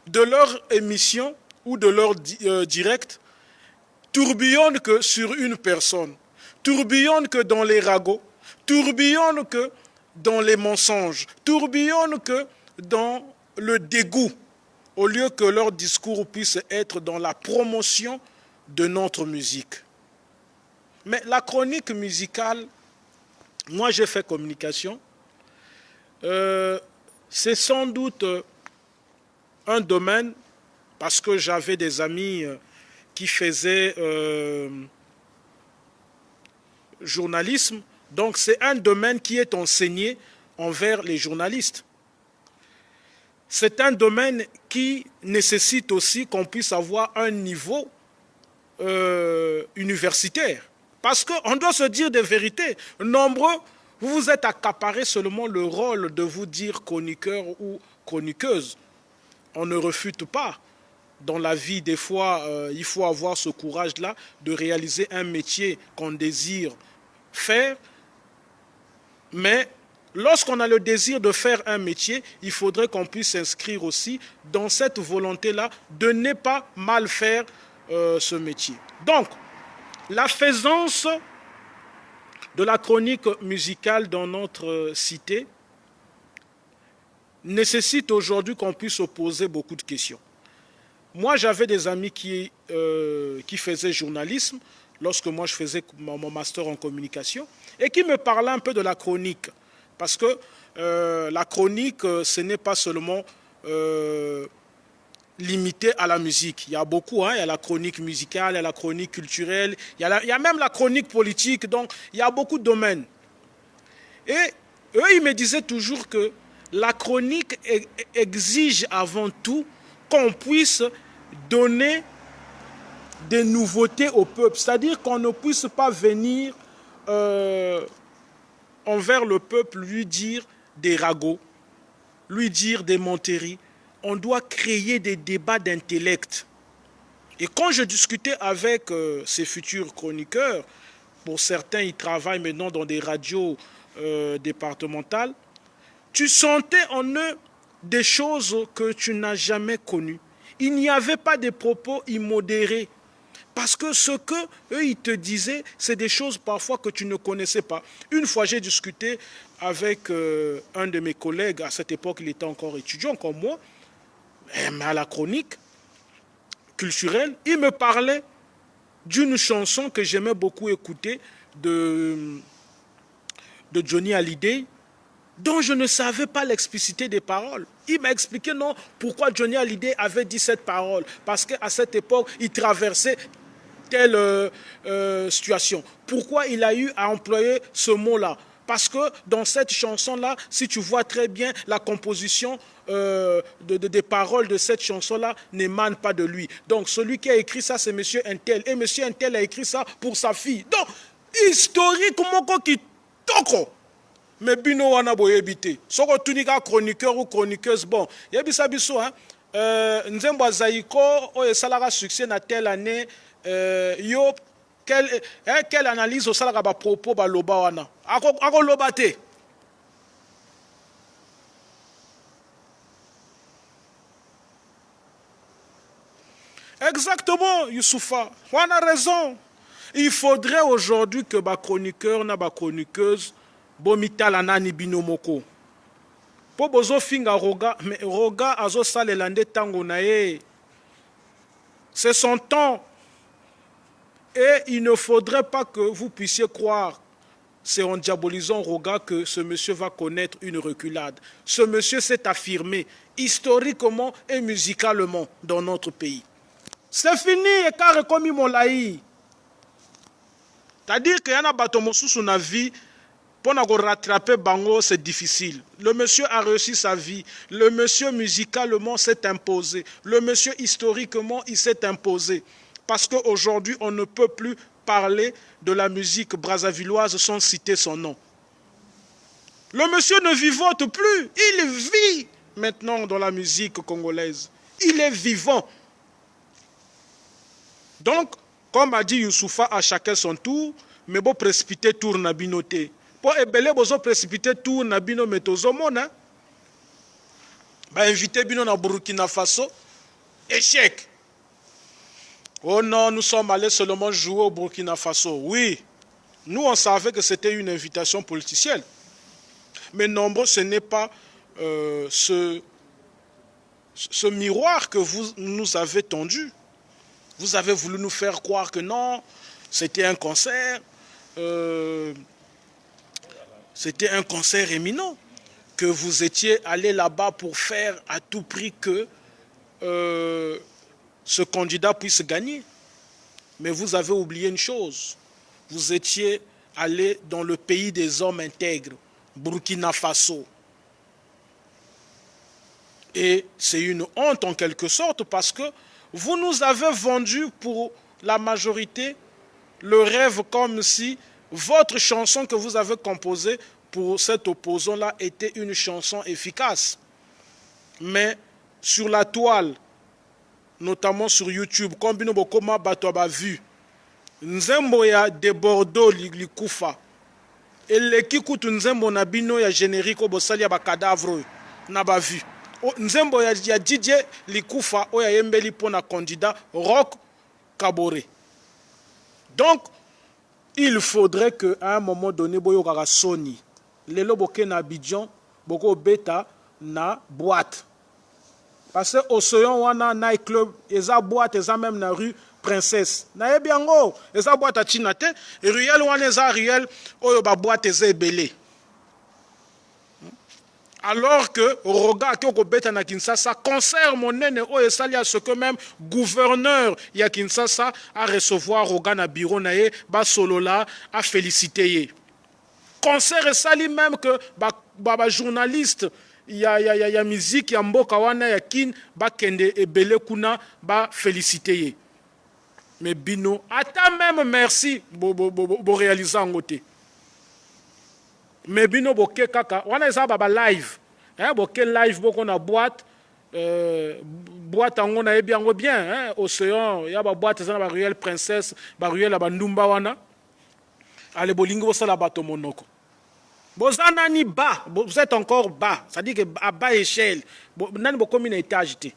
de leur émission ou de leur direct tourbillonne que sur une personne, tourbillonne que dans les ragots, tourbillonne que dans les mensonges, tourbillonne que dans le dégoût, au lieu que leur discours puisse être dans la promotion de notre musique. Mais la chronique musicale, moi j'ai fait communication, c'est sans doute un domaine, parce que j'avais des amis qui faisaient journalisme, donc c'est un domaine qui est enseigné envers les journalistes. C'est un domaine qui nécessite aussi qu'on puisse avoir un niveau universitaire. Parce qu'on doit se dire des vérités. Nombreux, vous vous êtes accaparé seulement le rôle de vous dire chroniqueur ou chroniqueuse. On ne refute pas. Dans la vie, des fois, il faut avoir ce courage-là de réaliser un métier qu'on désire faire. Mais lorsqu'on a le désir de faire un métier, il faudrait qu'on puisse s'inscrire aussi dans cette volonté-là de ne pas mal faire ce métier. Donc, la faisance de la chronique musicale dans notre cité nécessite aujourd'hui qu'on puisse se poser beaucoup de questions. Moi, j'avais des amis qui faisaient journalisme lorsque moi je faisais mon master en communication. et qui me parlait un peu de la chronique. Parce que la chronique, ce n'est pas seulement limité à la musique. Il y a beaucoup, hein? Il y a la chronique musicale, il y a la chronique culturelle, il y a même la chronique politique, donc il y a beaucoup de domaines. Et eux, ils me disaient toujours que la chronique exige avant tout qu'on puisse donner des nouveautés au peuple. C'est-à-dire qu'on ne puisse pas venir envers le peuple lui dire des ragots, lui dire des menteries. On doit créer des débats d'intellect. Et quand je discutais avec ces futurs chroniqueurs, pour certains, ils travaillent maintenant dans des radios départementales, tu sentais en eux des choses que tu n'as jamais connues. Il n'y avait pas de propos immodérés. Parce que ce qu'eux, ils te disaient, c'est des choses parfois que tu ne connaissais pas. Une fois, j'ai discuté avec un de mes collègues. À cette époque, il était encore étudiant comme moi. Mais à la chronique culturelle, il me parlait d'une chanson que j'aimais beaucoup écouter de Johnny Hallyday, dont je ne savais pas l'explicité des paroles. Il m'a expliqué non, pourquoi Johnny Hallyday avait dit cette parole. Parce qu'à cette époque, il traversait telle situation. Pourquoi il a eu à employer ce mot-là? Parce que dans cette chanson-là, si tu vois très bien, la composition des paroles de cette chanson-là n'émane pas de lui. Donc celui qui a écrit ça, c'est monsieur Intel. Et monsieur Intel a écrit ça pour sa fille. Donc, historiquement, qui toko. Mais bino wana boyebite. Soko tunika chroniqueur ou chroniqueuse, bon. Yebisa biso, hein. Nzembo Zaïko, oye salara succès na telle année, yo, quelle analyse au salara ba propos ba loba wana. Ako loba te. Exactement, Youssoufa. On a raison. Il faudrait aujourd'hui que ba chroniqueur na ba chroniqueuse bomitala nani binomoko. Po bozo finga roga, mais roga azo salela nde tango na ye. C'est son temps. Et il ne faudrait pas que vous puissiez croire, c'est en diabolisant Roga que ce monsieur va connaître une reculade. Ce monsieur s'est affirmé historiquement et musicalement dans notre pays. C'est fini, et car comme mon laï. C'est-à-dire qu'il y a un bâton sous la vie, pour rattraper Bango, c'est difficile. Le monsieur a réussi sa vie. Le monsieur musicalement s'est imposé. Le monsieur historiquement, il s'est imposé. Parce qu'aujourd'hui, on ne peut plus parler de la musique brazzavilloise sans citer son nom. Le monsieur ne vivote plus. Il vit maintenant dans la musique congolaise. Il est vivant. Donc, comme a dit Youssoufa, à chacun son tour, mais bon précipiter tour na binoté. Pour ébélé, bozo précipiter tour na bino metozomona. Ba invité bino na Burkina Faso. Échec. Oh non, nous sommes allés seulement jouer au Burkina Faso. Oui, nous on savait que c'était une invitation politicienne. Mais nombreux, ce n'est pas ce miroir que vous nous avez tendu. Vous avez voulu nous faire croire que non, c'était un concert. C'était un concert éminent. Que vous étiez allé là-bas pour faire à tout prix que ce candidat puisse gagner. Mais vous avez oublié une chose. Vous étiez allé dans le pays des hommes intègres, Burkina Faso. Et c'est une honte en quelque sorte parce que vous nous avez vendu pour la majorité le rêve comme si votre chanson que vous avez composée pour cet opposant-là était une chanson efficace. Mais sur la toile, notamment sur YouTube, comme bino bokoma bato ba vu nzembo ya de Bordeaux likufa eleki kutu nzembo na bino ya générique bosali ya ba cadavre na ba vu nzembo ya DJ likufa oya yembeli pona candidat Rock Kabore. Donc il faudrait que à un moment donné boyo kaka Sony lelo boke na Abidjan boko beta na boîte. Parce que au Soyon wana night club, eza boîte, eza même na rue princesse. Naye biango, eza boîte à chinate, ruelle wana eza ruelle, oyo ba boîte eza ebele. Alors que Roga Kyoko Beta na Kinshasa, concert monene oyo esali à ce que même gouverneur ya Kinshasa a recevoir Roga na bureau na ye, ba solola a félicité ye. Concert esali même que ba journaliste ya musique ya mboka wana ya kin ba kende ebele kuna ba félicité ye. Mais bino, attends même merci bo réaliser en côté. Mais bino boke kaka, wana eza ba live. Hein, boke live boko na boîte boîte ango na ebi ango bien, hein, océan, ya ba boîte eza na ba ruelle princesse, ba ruelle ba ndumba wana. Ale bolingo bosala bato monoko. Bozana ni bas, vous êtes encore bas, ça dit que à bas échelle, nani bokomi na étage te.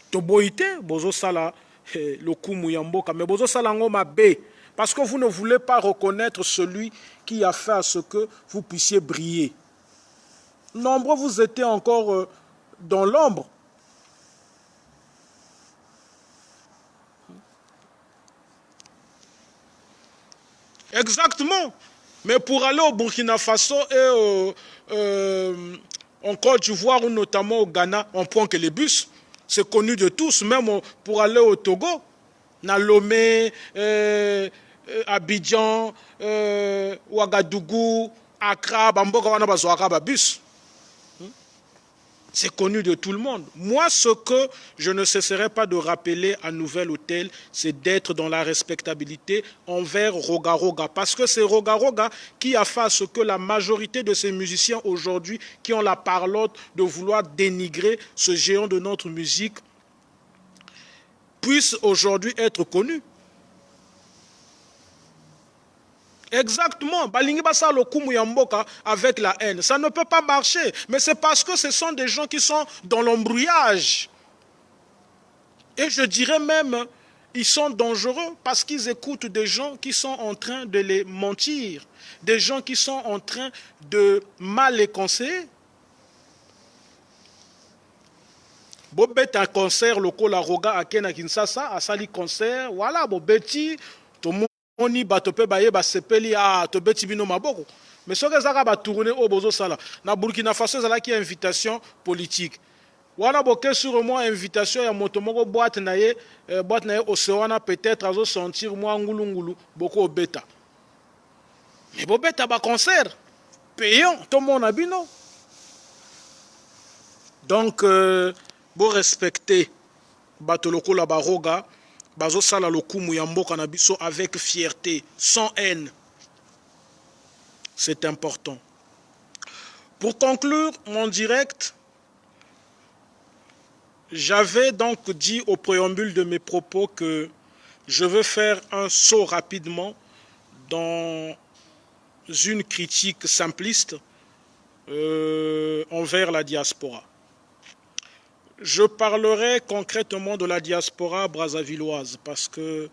To boité, bozo sala le kumu ya mboka, mais bozo sala ngo mabe. Parce que vous ne voulez pas reconnaître celui qui a fait à ce que vous puissiez briller. Nombreux vous étiez encore dans l'ombre. Exactement. Mais pour aller au Burkina Faso et en Côte d'Ivoire ou notamment au Ghana, on prend que les bus. C'est connu de tous. Même pour aller au Togo, na Lomé, Abidjan, Ouagadougou, Accra, Bamboka, wana bazwaka ba bus. C'est connu de tout le monde. Moi, ce que je ne cesserai pas de rappeler à Nouvel Hôtel, c'est d'être dans la respectabilité envers Roga Roga. Parce que c'est Roga Roga qui a fait à ce que la majorité de ces musiciens aujourd'hui, qui ont la parlotte de vouloir dénigrer ce géant de notre musique, puissent aujourd'hui être connus. Exactement. Balingi basa lo kumu ya mboka avec la haine. Ça ne peut pas marcher. Mais c'est parce que ce sont des gens qui sont dans l'embrouillage. Et je dirais même, ils sont dangereux parce qu'ils écoutent des gens qui sont en train de les mentir. Des gens qui sont en train de mal les conseiller. Bobet un concert local à Roga à Kena Kinshasa, à Sali concert, voilà, Bobeti, tout le monde. Oni batope baye ba sepeli a to beti bino maboko mais soki ezaka ba tourner au bozo sala na Burkina Faso ezala ki invitation politique wana boke sur moi invitation ya moto moko boîte na ye océana peut-être azo sentir moi ngulungulu boko beta mais bo beta ba concert payant tout le monde abino donc bo respecter bato lokola ba Roga bazo sala lokumu ya mboka na biso avec fierté, sans haine. C'est important. Pour conclure mon direct, j'avais donc dit au préambule de mes propos que je veux faire un saut rapidement dans une critique simpliste envers la diaspora. Je parlerai concrètement de la diaspora brazzavilloise parce que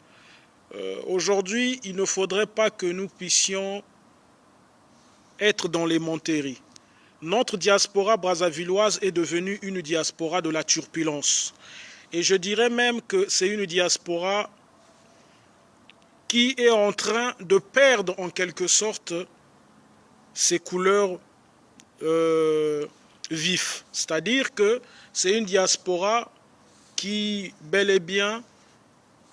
aujourd'hui, il ne faudrait pas que nous puissions être dans les menteries. Notre diaspora brazzavilloise est devenue une diaspora de la turpulence. Et je dirais même que c'est une diaspora qui est en train de perdre en quelque sorte ses couleurs vifs. C'est-à-dire que c'est une diaspora qui, bel et bien,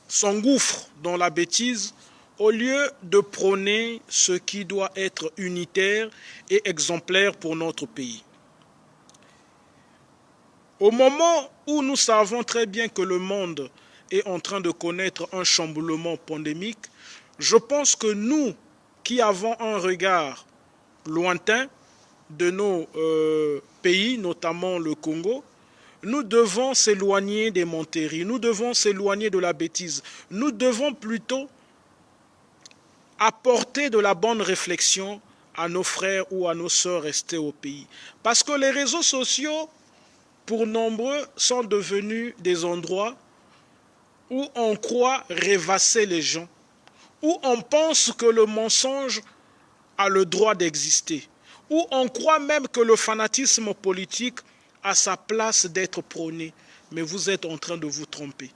s'engouffre dans la bêtise au lieu de prôner ce qui doit être unitaire et exemplaire pour notre pays. Au moment où nous savons très bien que le monde est en train de connaître un chamboulement pandémique, je pense que nous qui avons un regard lointain de nos pays, notamment le Congo, nous devons s'éloigner des menteries, nous devons s'éloigner de la bêtise. Nous devons plutôt apporter de la bonne réflexion à nos frères ou à nos sœurs restés au pays. Parce que les réseaux sociaux, pour nombreux, sont devenus des endroits où on croit rêvasser les gens, où on pense que le mensonge a le droit d'exister, où on croit même que le fanatisme politique a sa place d'être prôné. Mais vous êtes en train de vous tromper.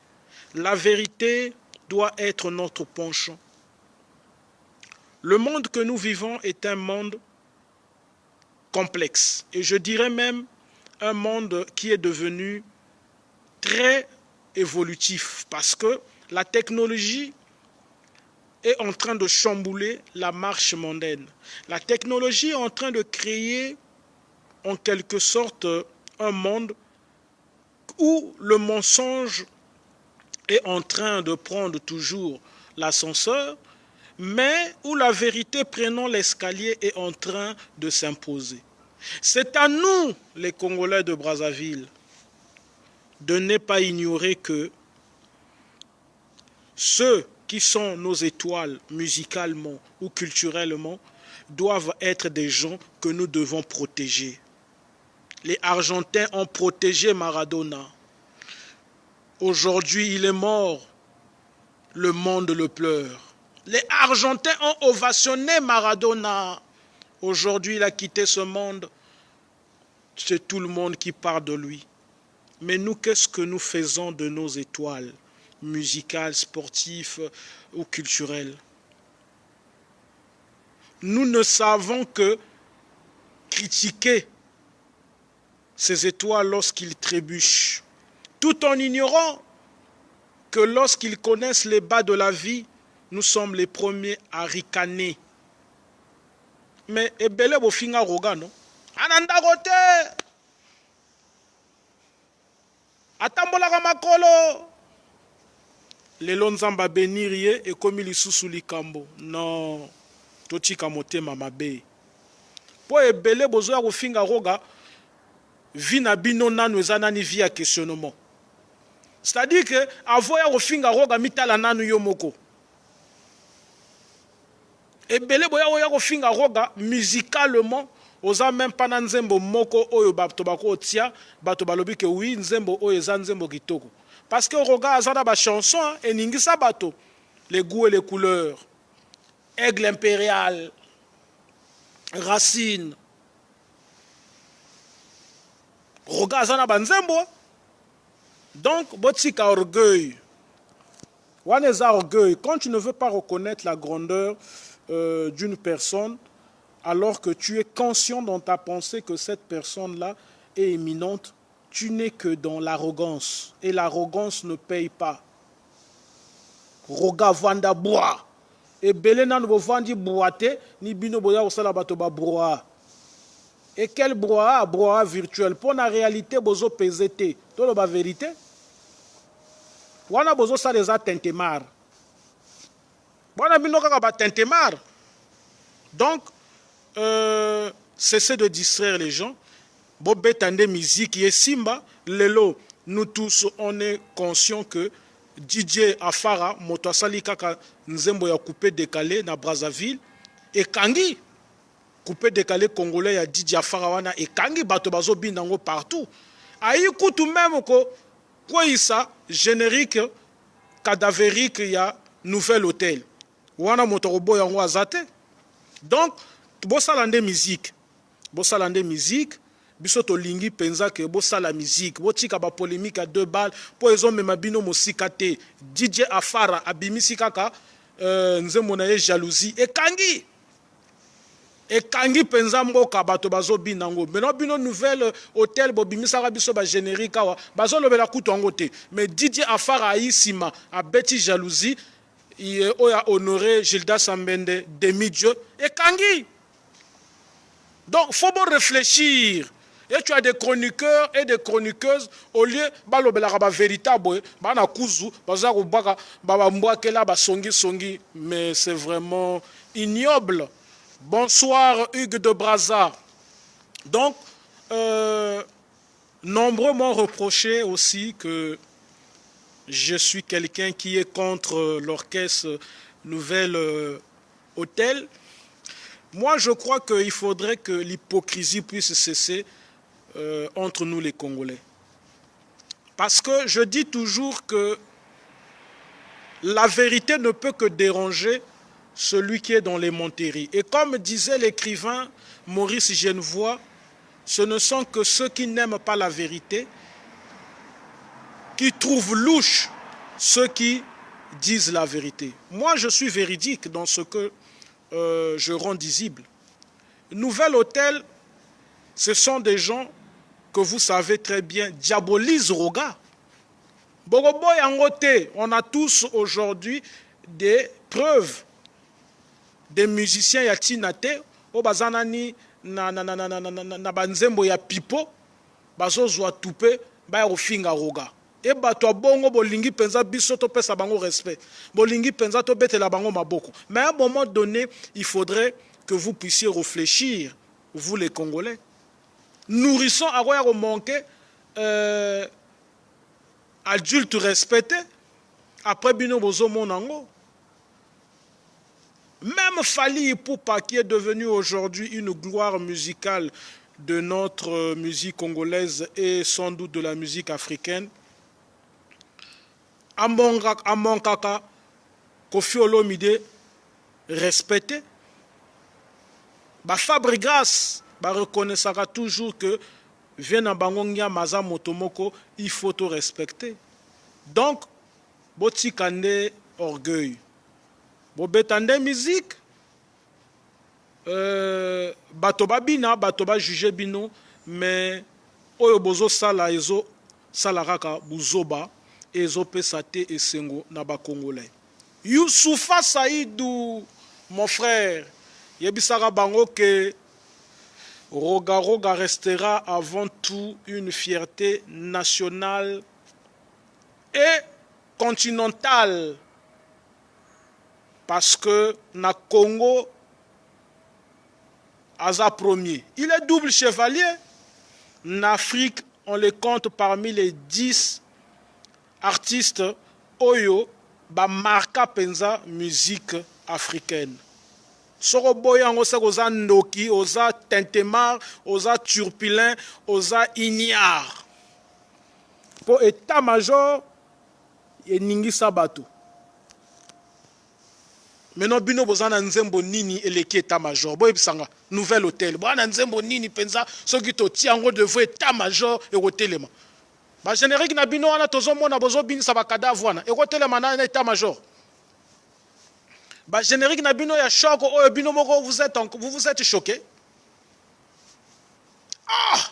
La vérité doit être notre penchant. Le monde que nous vivons est un monde complexe. Et je dirais même un monde qui est devenu très évolutif parce que la technologie est en train de chambouler la marche mondaine. La technologie est en train de créer en quelque sorte un monde où le mensonge est en train de prendre toujours l'ascenseur, mais où la vérité prenant l'escalier est en train de s'imposer. C'est à nous, les Congolais de Brazzaville, de ne pas ignorer que ceux qui sont nos étoiles musicalement ou culturellement doivent être des gens que nous devons protéger. Les Argentins ont protégé Maradona. Aujourd'hui, il est mort. Le monde le pleure. Les Argentins ont ovationné Maradona. Aujourd'hui, il a quitté ce monde. C'est tout le monde qui parle de lui. Mais nous, qu'est-ce que nous faisons de nos étoiles musicales, sportives ou culturelles? Nous ne savons que critiquer ces étoiles lorsqu'ils trébuchent, tout en ignorant que lorsqu'ils connaissent les bas de la vie, nous sommes les premiers à ricaner. Mais ebele bofinga roga non? Ananda kote! Atambolaka makolo! Lelo nzamba benir ye ekomi lisusu likambo. Non, totika motema mabe. Po ebele bozoya kofinga roga, vi na bino nanu eza nani vi ya questionnement. C'est-à-dire que avoya kofinga roga mitala nanu yo moko. Ebele boya oya kofinga roga musicalement oza même pas na nzembo moko oyo bato bako tia bato balobi ke oui nzembo oyo eza nzembo kitoko. Parce que roga azana ba chanson eningisa bato les goûts et les couleurs. Aigle impérial, Racine. Roga azana ba nzembo. Donc, botika orgueil. Waneza orgueil. Quand tu ne veux pas reconnaître la grandeur d'une personne, alors que tu es conscient dans ta pensée que cette personne-là est éminente, tu n'es que dans l'arrogance. Et l'arrogance ne paye pas. Roga vanda bois. Et belena no vandi boite, ni bino boya osala bato ba broa. Et quel broa? Broa virtuel. Pour la réalité, bozo pesete. Tout la vérité. Wana bozo sa les a tentemar. Wana bino kaka ba tentemar. Donc, cessez de distraire les gens. Bo betande musique et simba. Lelo, nous tous, on est conscients que DJ Afara, Motosali kaka nzembo ya coupé décalé na Brazzaville. Et Kangi. Coupé décalé congolais ya DJ Afara wana et Kangi bato bazo binango partout. Aïe kutu même ko quoi ça générique cadavérique ya nouvel hôtel. Wana motorobo yango azate. Donc bosalande musique. Bosalande musique. Biso to lingi penza ke bosala musique. Botika ba polémique à 2 balles pour ezo mema bino mosikate. DJ Afara abimisi kaka nzembo na ye jalousie et Kangi. Et Kangi penza mboka bato bazo binango. Maintenant bino nouvelle hôtel bobimisa biso ba générique awa bazo lobela kutu ngote. Mais DJ Afara isima a beti jalousie il a honoré Gilda Sambende demi-dieu et Kangi. Donc faut bon réfléchir. Et tu as des chroniqueurs et des chroniqueuses au lieu balobela ba véritable bana kuzu baza ko baka baba mbwakela ba songi mais c'est vraiment ignoble. Bonsoir Hugues de Brazza. Donc, nombreux m'ont reproché aussi que je suis quelqu'un qui est contre l'orchestre Nouvel Hôtel. Moi, je crois qu'il faudrait que l'hypocrisie puisse cesser entre nous les Congolais. Parce que je dis toujours que la vérité ne peut que déranger celui qui est dans les Montéries. Et comme disait l'écrivain Maurice Genevoix, ce ne sont que ceux qui n'aiment pas la vérité, qui trouvent louche ceux qui disent la vérité. Moi, je suis véridique dans ce que je rends visible. Nouvel Hôtel, ce sont des gens que vous savez très bien diabolisent Roga. Bogoboy Angote, on a tous aujourd'hui des preuves des musiciens ya tinate o bazanani na banzembo ya pipo bazozwa tupe ba ofinga Roga. Et bato bongo bolingi penza biso to pesa bango respect. Bolingi penza to betela bango maboko. Mais à un moment donné, il faudrait que vous puissiez réfléchir, vous les Congolais. Nourrissons à quoi manquer adultes respectés. Après bino bozo monango. Même Fally Ipupa qui est devenu aujourd'hui une gloire musicale de notre musique congolaise et sans doute de la musique africaine. Amonkaka Koffi Olomide respecté. Fabre Grâce reconnaissera toujours que Viena Bangongia Maza Motomoko, il faut te respecter. Donc, Botikande orgueil. Bobetande musique. Batoba bina, batoba juge bino, mais oyo bozo sala ezo salaraka buzoba ezo pesate esengo na ba Congolais. Youssoufa Saïdou, mon frère, yebisaka bango que Roga Roga restera avant tout une fierté nationale et continentale. Parce que na Congo, Aza premier. Il est double chevalier. En Afrique, on les compte parmi les 10 artistes Oyo, ba marka penza musique africaine. Soro boyango se oza ndoki, oza tintemar, oza turpilin, oza ignare. Pour état-major, yeningi sabato. Maintenant, bino bozana nzembo nini eleki état-major. Boye bisanga, Nouvel Hôtel. Boana nzembo nini penza, soki to tiango devrait état-major et hotelema. Ba générique na bino wana tozo mona bozo bini sa ba cadavre wana. Et hotelema na état-major. Ba générique na bino ya choc oyo bino moko vous êtes choqué. Ah!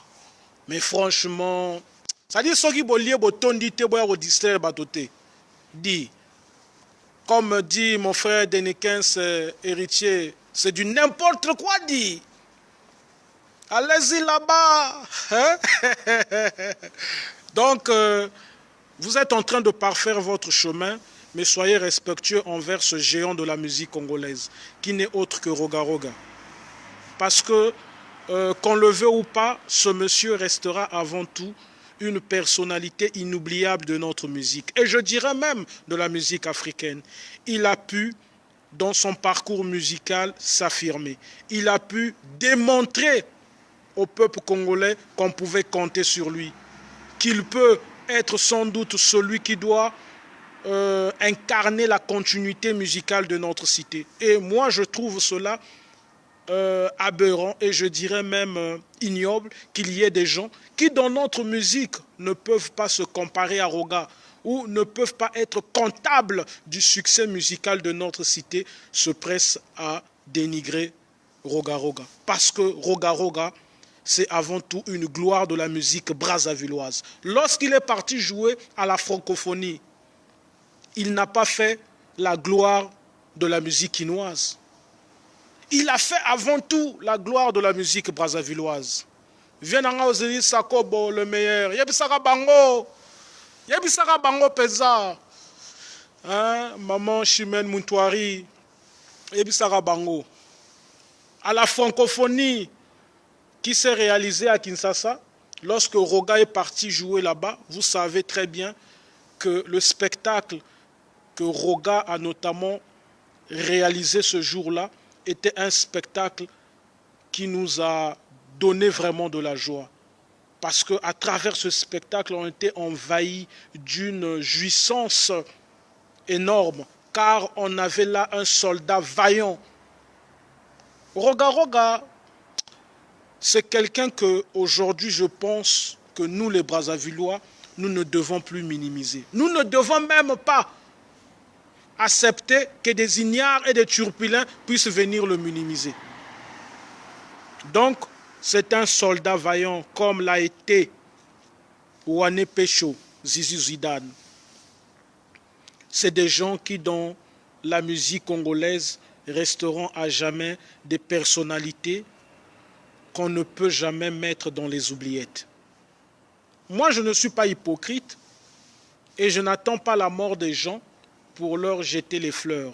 Mais franchement, ça dit soki bolie botondi te boya ko distraire batoté. Dit comme dit mon frère Denikens, héritier, c'est du n'importe quoi dit. Allez-y là-bas. Hein? Donc, vous êtes en train de parfaire votre chemin, mais soyez respectueux envers ce géant de la musique congolaise, qui n'est autre que Roga Roga. Parce que, qu'on le veut ou pas, ce monsieur restera avant tout une personnalité inoubliable de notre musique. Et je dirais même de la musique africaine. Il a pu, dans son parcours musical, s'affirmer. Il a pu démontrer au peuple congolais qu'on pouvait compter sur lui. Qu'il peut être sans doute celui qui doit incarner la continuité musicale de notre cité. Et moi, je trouve cela aberrant et je dirais même ignoble qu'il y ait des gens qui dans notre musique ne peuvent pas se comparer à Roga ou ne peuvent pas être comptables du succès musical de notre cité se pressent à dénigrer Roga Roga. Parce que Roga Roga, c'est avant tout une gloire de la musique brazzavilloise. Lorsqu'il est parti jouer à la francophonie, il n'a pas fait la gloire de la musique quinoise. Il a fait avant tout la gloire de la musique brazzavilloise. Vienanga Ozeli Sakobo, le meilleur. Yebisaka Bango. Yebisaka Bango Peza. Hein? Maman Chimène Muntwari. Yebisaka Bango. À la francophonie qui s'est réalisée à Kinshasa, lorsque Roga est parti jouer là-bas, vous savez très bien que le spectacle que Roga a notamment réalisé ce jour-là était un spectacle qui nous a donné vraiment de la joie. Parce qu'à travers ce spectacle, on était envahis d'une jouissance énorme, car on avait là un soldat vaillant. Roga Roga, c'est quelqu'un que aujourd'hui je pense que nous les Brazzavillois, nous ne devons plus minimiser. Nous ne devons même pas accepter que des ignares et des turpilins puissent venir le minimiser. Donc, c'est un soldat vaillant comme l'a été Wane Pecho, Zizi Zidane. C'est des gens qui, dans la musique congolaise, resteront à jamais des personnalités qu'on ne peut jamais mettre dans les oubliettes. Moi, je ne suis pas hypocrite et je n'attends pas la mort des gens pour leur jeter les fleurs.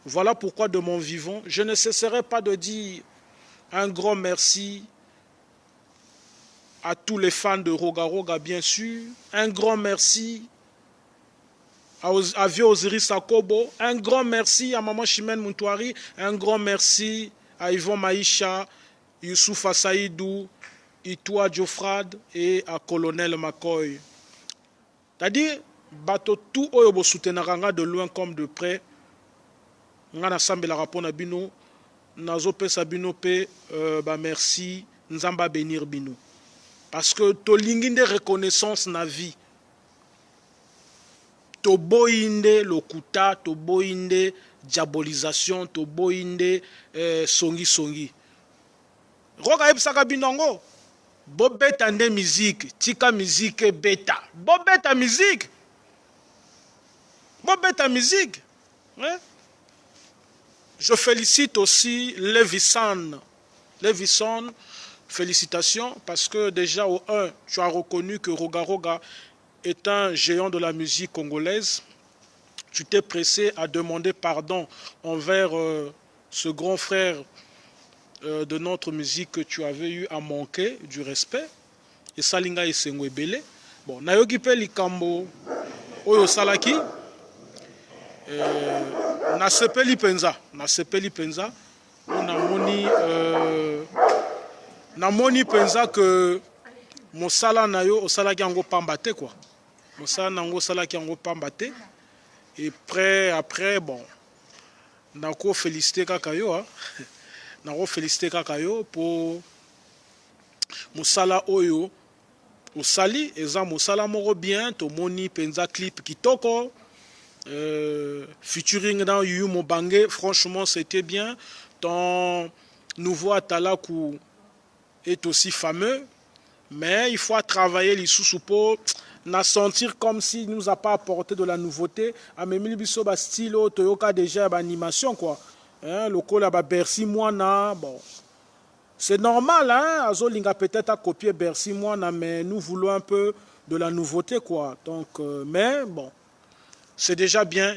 Voilà pourquoi de mon vivant, je ne cesserai pas de dire un grand merci à tous les fans de Roga Roga, bien sûr. Un grand merci à Vieux Osiris Akobo. Un grand merci à Maman Chimène Muntouari. Un grand merci à Yvon Maïcha, Youssoufa Saïdou, Itoua Diofrad et à Colonel McCoy. C'est-à-dire, bateau tout oyo soutenaranga de loin comme de près. Ngana sambela rapona bino, nazo pesa bino pe merci, nzamba bénir bino. Parce que to linginde reconnaissance na vie. To boinde lokuta, to boinde diabolisation, to boinde songi songi. Roga ebsaka binongo. Bo beta nde musique, tika musique beta. Bo beta musique. Bo beta musique. Ouais. Je félicite aussi Levisan. Levisan, félicitations, parce que déjà au 1, tu as reconnu que Roga Roga est un géant de la musique congolaise. Tu t'es pressé à demander pardon envers ce grand frère de notre musique que tu avais eu à manquer du respect. Et Salinga et Sengwebele. Bon, Nayoki pe likambo oyo salaki. Nasepeli penza. Namoni penza que mosala nayo osalaki yango pambate quoi. Mosala nango osalaki yango pambate. Et après bon, nako féliciter kaka yo hein. Nako féliciter kaka yo pour mosala oyo osali eza mosala moko bien to moni penza clip kitoko. Featuring dans Yu Mobange, franchement c'était bien. Ton nouveau Atalakou est aussi fameux, mais il faut travailler les sous-suppos, na sentir comme s'il nous a pas apporté de la nouveauté. À même biso ba style Toyoka déjà ba animation quoi. Hein, le col ba Bercy Moana, bon. C'est normal hein, Azolinga peut-être a copié Bercy Moana, mais nous voulons un peu de la nouveauté quoi. Donc mais bon. C'est déjà bien,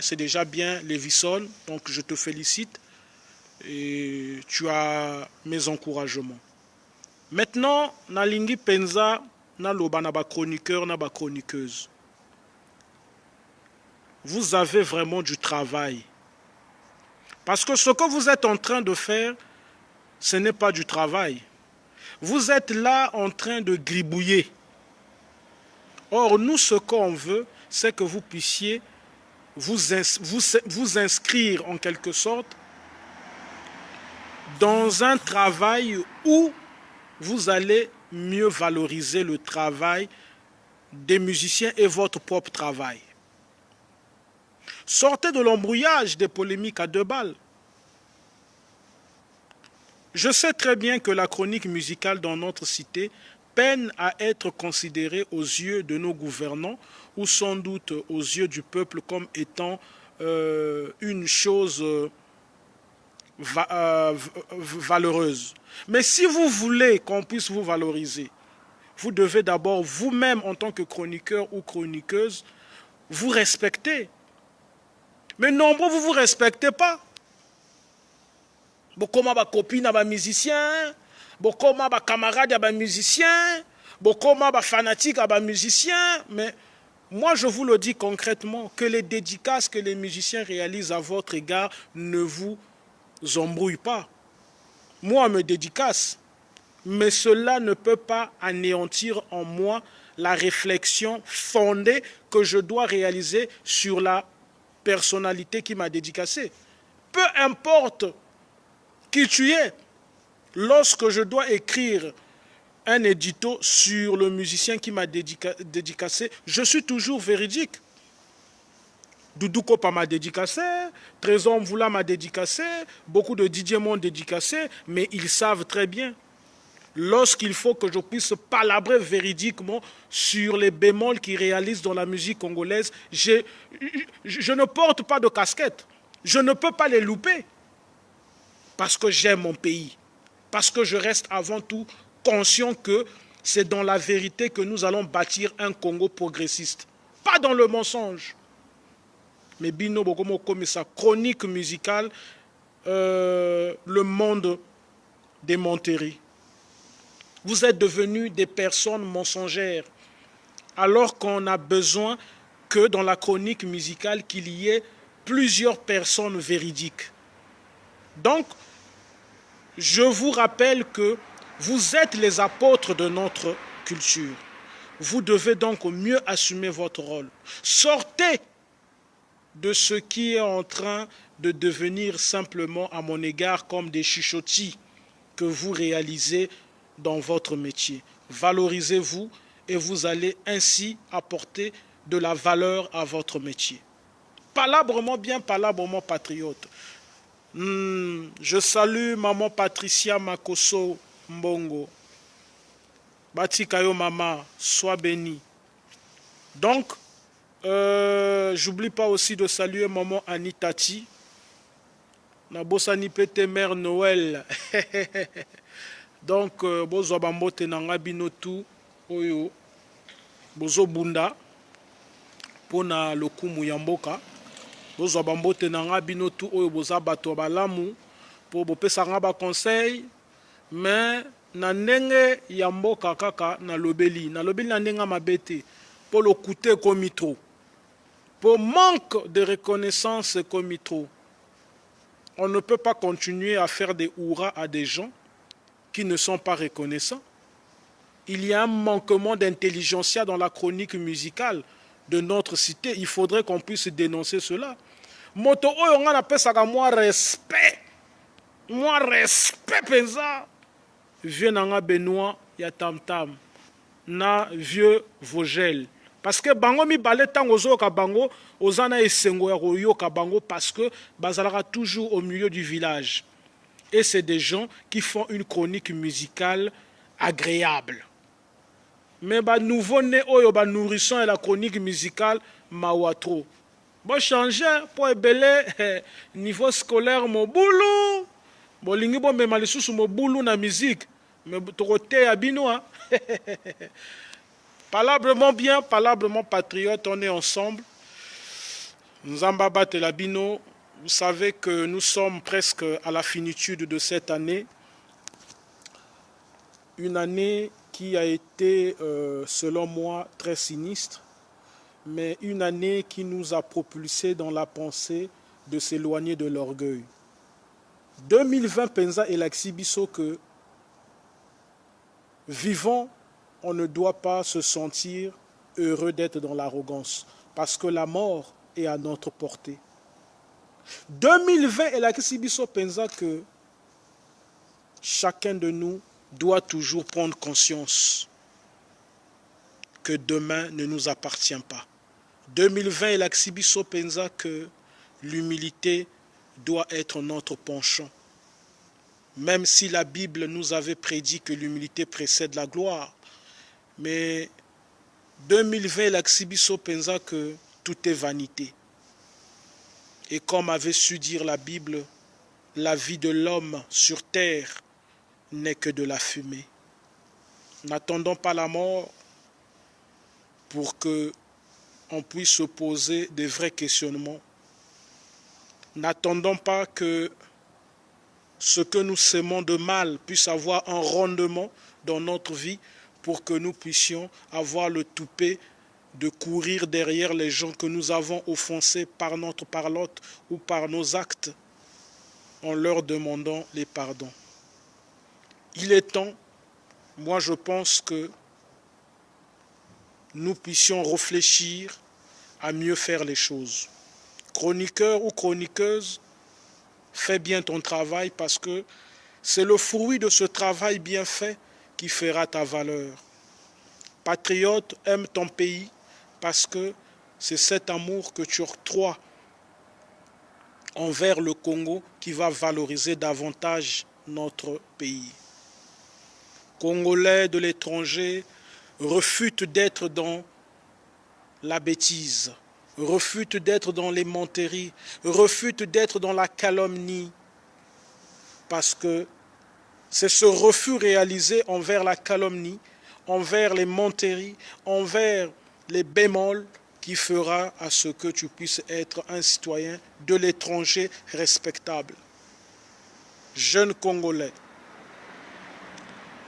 Lévison, donc je te félicite et tu as mes encouragements. Maintenant, Nalingi Penza, Naloba Naba chroniqueur, Naba chroniqueuse. Vous avez vraiment du travail. Parce que ce que vous êtes en train de faire, ce n'est pas du travail. Vous êtes là en train de gribouiller. Or, nous, ce qu'on veut, c'est que vous puissiez vous inscrire en quelque sorte dans un travail où vous allez mieux valoriser le travail des musiciens et votre propre travail. Sortez de l'embrouillage des polémiques à deux balles. Je sais très bien que la chronique musicale dans notre cité peine à être considérée aux yeux de nos gouvernants ou sans doute aux yeux du peuple comme étant une chose valeureuse. Mais si vous voulez qu'on puisse vous valoriser, vous devez d'abord vous-même en tant que chroniqueur ou chroniqueuse vous respecter. Mais nombreux, vous ne vous respectez pas. Bokoma ba copine ba musicien, bokoma ba camarade ba musicien, bokoma ba fanatique ba musicien, mais moi je vous le dis concrètement que les dédicaces que les musiciens réalisent à votre égard ne vous embrouillent pas. Moi me dédicace, mais cela ne peut pas anéantir en moi la réflexion fondée que je dois réaliser sur la personnalité qui m'a dédicacé. Peu importe qui tu es, lorsque je dois écrire un édito sur le musicien qui m'a dédicacé, je suis toujours véridique. Doudou Kopa m'a dédicacé, Trésor Mvoula m'a dédicacé, beaucoup de DJ m'ont dédicacé, mais ils savent très bien, lorsqu'il faut que je puisse palabrer véridiquement sur les bémols qu'ils réalisent dans la musique congolaise, je ne porte pas de casquette. Je ne peux pas les louper parce que j'aime mon pays, parce que je reste avant tout conscient que c'est dans la vérité que nous allons bâtir un Congo progressiste, pas dans le mensonge. Mais Bino Bokomo comme sa chronique musicale, le monde des Monterrey. Vous êtes devenus des personnes mensongères, alors qu'on a besoin que dans la chronique musicale, qu'il y ait plusieurs personnes véridiques. Donc, je vous rappelle que vous êtes les apôtres de notre culture. Vous devez donc mieux assumer votre rôle. Sortez de ce qui est en train de devenir simplement à mon égard comme des chuchotis que vous réalisez dans votre métier. Valorisez-vous et vous allez ainsi apporter de la valeur à votre métier. Palabrement bien, palabrement patriote. Je salue maman Patricia Makoso Mbongo. Batikayo mama, sois bénie. Donc, j'oublie pas aussi de saluer maman Anitati. Nabosani pete mère Noël. Donc, bozo bambote nanga binotu oyo bozo bunda pona lokumu ya mboka. Bozo bambote nanga binotu oyo boza bato balamu po bopesa nga ba conseil, mais na ndenge ya mboka kaka na lobeli na ndenge mabete po lokute komi trop. Pour manque de reconnaissance comme trop. On ne peut pas continuer à faire des hurrahs à des gens qui ne sont pas reconnaissants. Il y a un manquement d'intelligentsia dans la chronique musicale de notre cité. Il faudrait qu'on puisse dénoncer cela. Moto oyo nga napesaka moi respect. Moi respect penza. Vieux nanga Benoît ya tam tam. Na vieux Vogel. Parce que bango mi balé tango ozoyoka bango ozana esengo ya koyoka bango parce que bazalaka toujours au milieu du village. Et c'est des gens qui font une chronique musicale agréable. Mais ba nouveau-né oyo ba nourrisson et la chronique musicale mawatro. Bon changer pour ebele niveau scolaire mo boulou. Bon lingi bon mema lisusu mo boulou na musique. Mais torote ya binoa. Palablement bien, palablement patriote, on est ensemble. Nzamba Batelabino, vous savez que nous sommes presque à la finitude de cette année. Une année qui a été, selon moi, très sinistre, mais une année qui nous a propulsés dans la pensée de s'éloigner de l'orgueil. 2020, Penza et Laxibiso que vivons. On ne doit pas se sentir heureux d'être dans l'arrogance parce que la mort est à notre portée. 2020 est la Kisibiso pensa que chacun de nous doit toujours prendre conscience que demain ne nous appartient pas. 2020 est la Kisibiso pensa que l'humilité doit être notre penchant. Même si la Bible nous avait prédit que l'humilité précède la gloire. Mais 2020, l'Axibiso pensa que tout est vanité. Et comme avait su dire la Bible, la vie de l'homme sur terre n'est que de la fumée. N'attendons pas la mort pour que on puisse se poser des vrais questionnements. N'attendons pas que ce que nous sémons de mal puisse avoir un rendement dans notre vie pour que nous puissions avoir le toupet de courir derrière les gens que nous avons offensés par notre parlotte ou par nos actes en leur demandant les pardons. Il est temps, moi je pense que nous puissions réfléchir à mieux faire les choses. Chroniqueur ou chroniqueuse, fais bien ton travail parce que c'est le fruit de ce travail bien fait qui fera ta valeur. Patriote, aime ton pays parce que c'est cet amour que tu octroies envers le Congo qui va valoriser davantage notre pays. Congolais de l'étranger, refute d'être dans la bêtise, refute d'être dans les menteries, refute d'être dans la calomnie, parce que c'est ce refus réalisé envers la calomnie, envers les menteries, envers les bémols, qui fera à ce que tu puisses être un citoyen de l'étranger respectable. Jeunes Congolais,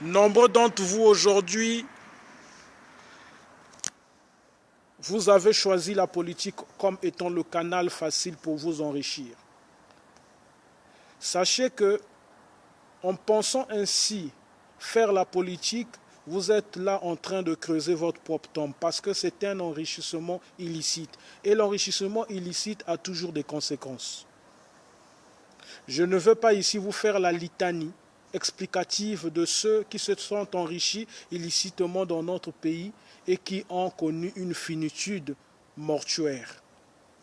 nombreux d'entre vous aujourd'hui, vous avez choisi la politique comme étant le canal facile pour vous enrichir. Sachez que, en pensant ainsi faire la politique, vous êtes là en train de creuser votre propre tombe parce que c'est un enrichissement illicite. Et l'enrichissement illicite a toujours des conséquences. Je ne veux pas ici vous faire la litanie explicative de ceux qui se sont enrichis illicitement dans notre pays et qui ont connu une finitude mortuaire,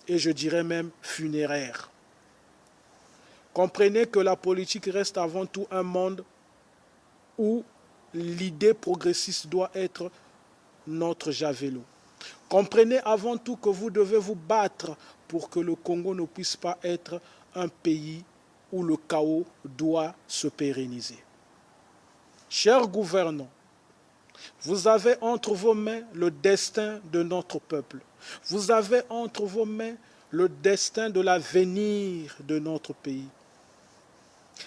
et je dirais même funéraire. Comprenez que la politique reste avant tout un monde où l'idée progressiste doit être notre javelot. Comprenez avant tout que vous devez vous battre pour que le Congo ne puisse pas être un pays où le chaos doit se pérenniser. Chers gouvernants, vous avez entre vos mains le destin de notre peuple. Vous avez entre vos mains le destin de l'avenir de notre pays.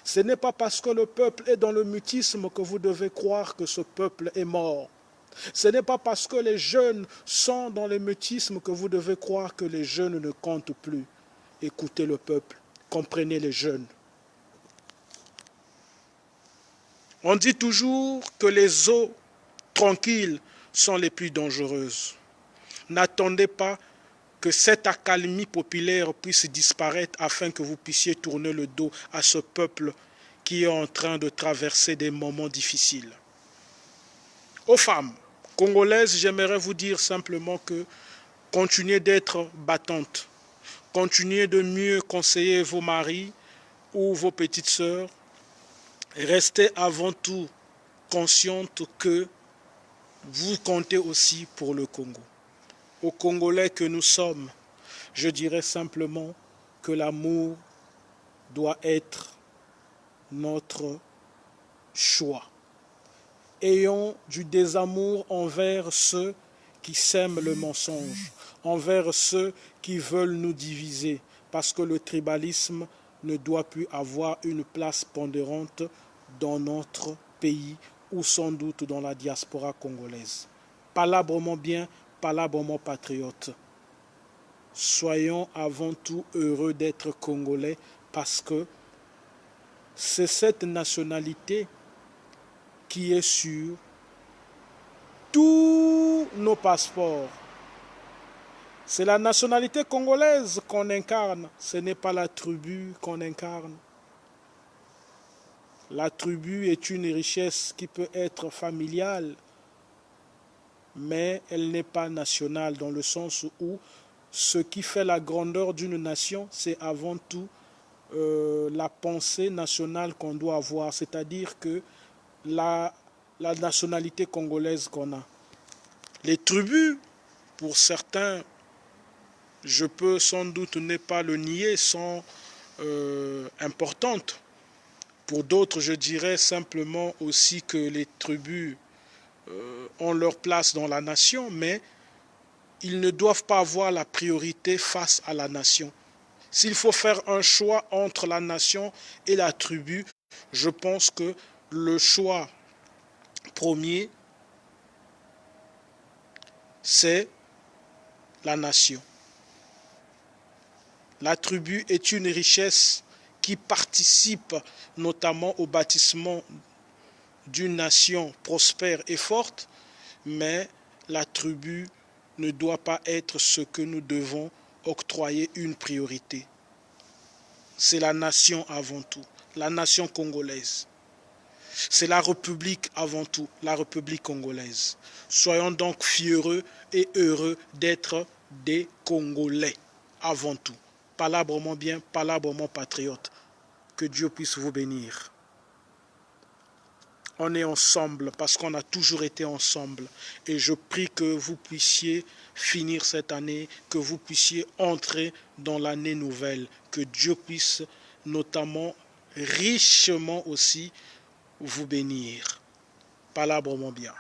Ce n'est pas parce que le peuple est dans le mutisme que vous devez croire que ce peuple est mort. Ce n'est pas parce que les jeunes sont dans le mutisme que vous devez croire que les jeunes ne comptent plus. Écoutez le peuple, comprenez les jeunes. On dit toujours que les eaux tranquilles sont les plus dangereuses. N'attendez pas que cette accalmie populaire puisse disparaître afin que vous puissiez tourner le dos à ce peuple qui est en train de traverser des moments difficiles. Aux femmes congolaises, j'aimerais vous dire simplement que continuez d'être battantes, continuez de mieux conseiller vos maris ou vos petites sœurs, restez avant tout conscientes que vous comptez aussi pour le Congo. Aux Congolais que nous sommes, je dirais simplement que l'amour doit être notre choix. Ayons du désamour envers ceux qui sèment le mensonge, envers ceux qui veulent nous diviser, parce que le tribalisme ne doit plus avoir une place pondérante dans notre pays ou sans doute dans la diaspora congolaise. Palabrement bien, palabrement patriote. Soyons avant tout heureux d'être Congolais parce que c'est cette nationalité qui est sur tous nos passeports. C'est la nationalité congolaise qu'on incarne, ce n'est pas la tribu qu'on incarne. La tribu est une richesse qui peut être familiale, mais elle n'est pas nationale dans le sens où ce qui fait la grandeur d'une nation, c'est avant tout la pensée nationale qu'on doit avoir, c'est-à-dire que la nationalité congolaise qu'on a. Les tribus, pour certains, je peux sans doute ne pas le nier, sont importantes. Pour d'autres, je dirais simplement aussi que les tribus ont leur place dans la nation, mais ils ne doivent pas avoir la priorité face à la nation. S'il faut faire un choix entre la nation et la tribu, je pense que le choix premier, c'est la nation. La tribu est une richesse qui participe notamment au bâtissement d'une nation prospère et forte, mais la tribu ne doit pas être ce que nous devons octroyer une priorité. C'est la nation avant tout, la nation congolaise. C'est la République avant tout, la République congolaise. Soyons donc fiers et heureux d'être des Congolais avant tout. Palabrement bien, palabrement patriote. Que Dieu puisse vous bénir. On est ensemble parce qu'on a toujours été ensemble. Et je prie que vous puissiez finir cette année, que vous puissiez entrer dans l'année nouvelle. Que Dieu puisse notamment, richement aussi, vous bénir. Palabrement bien.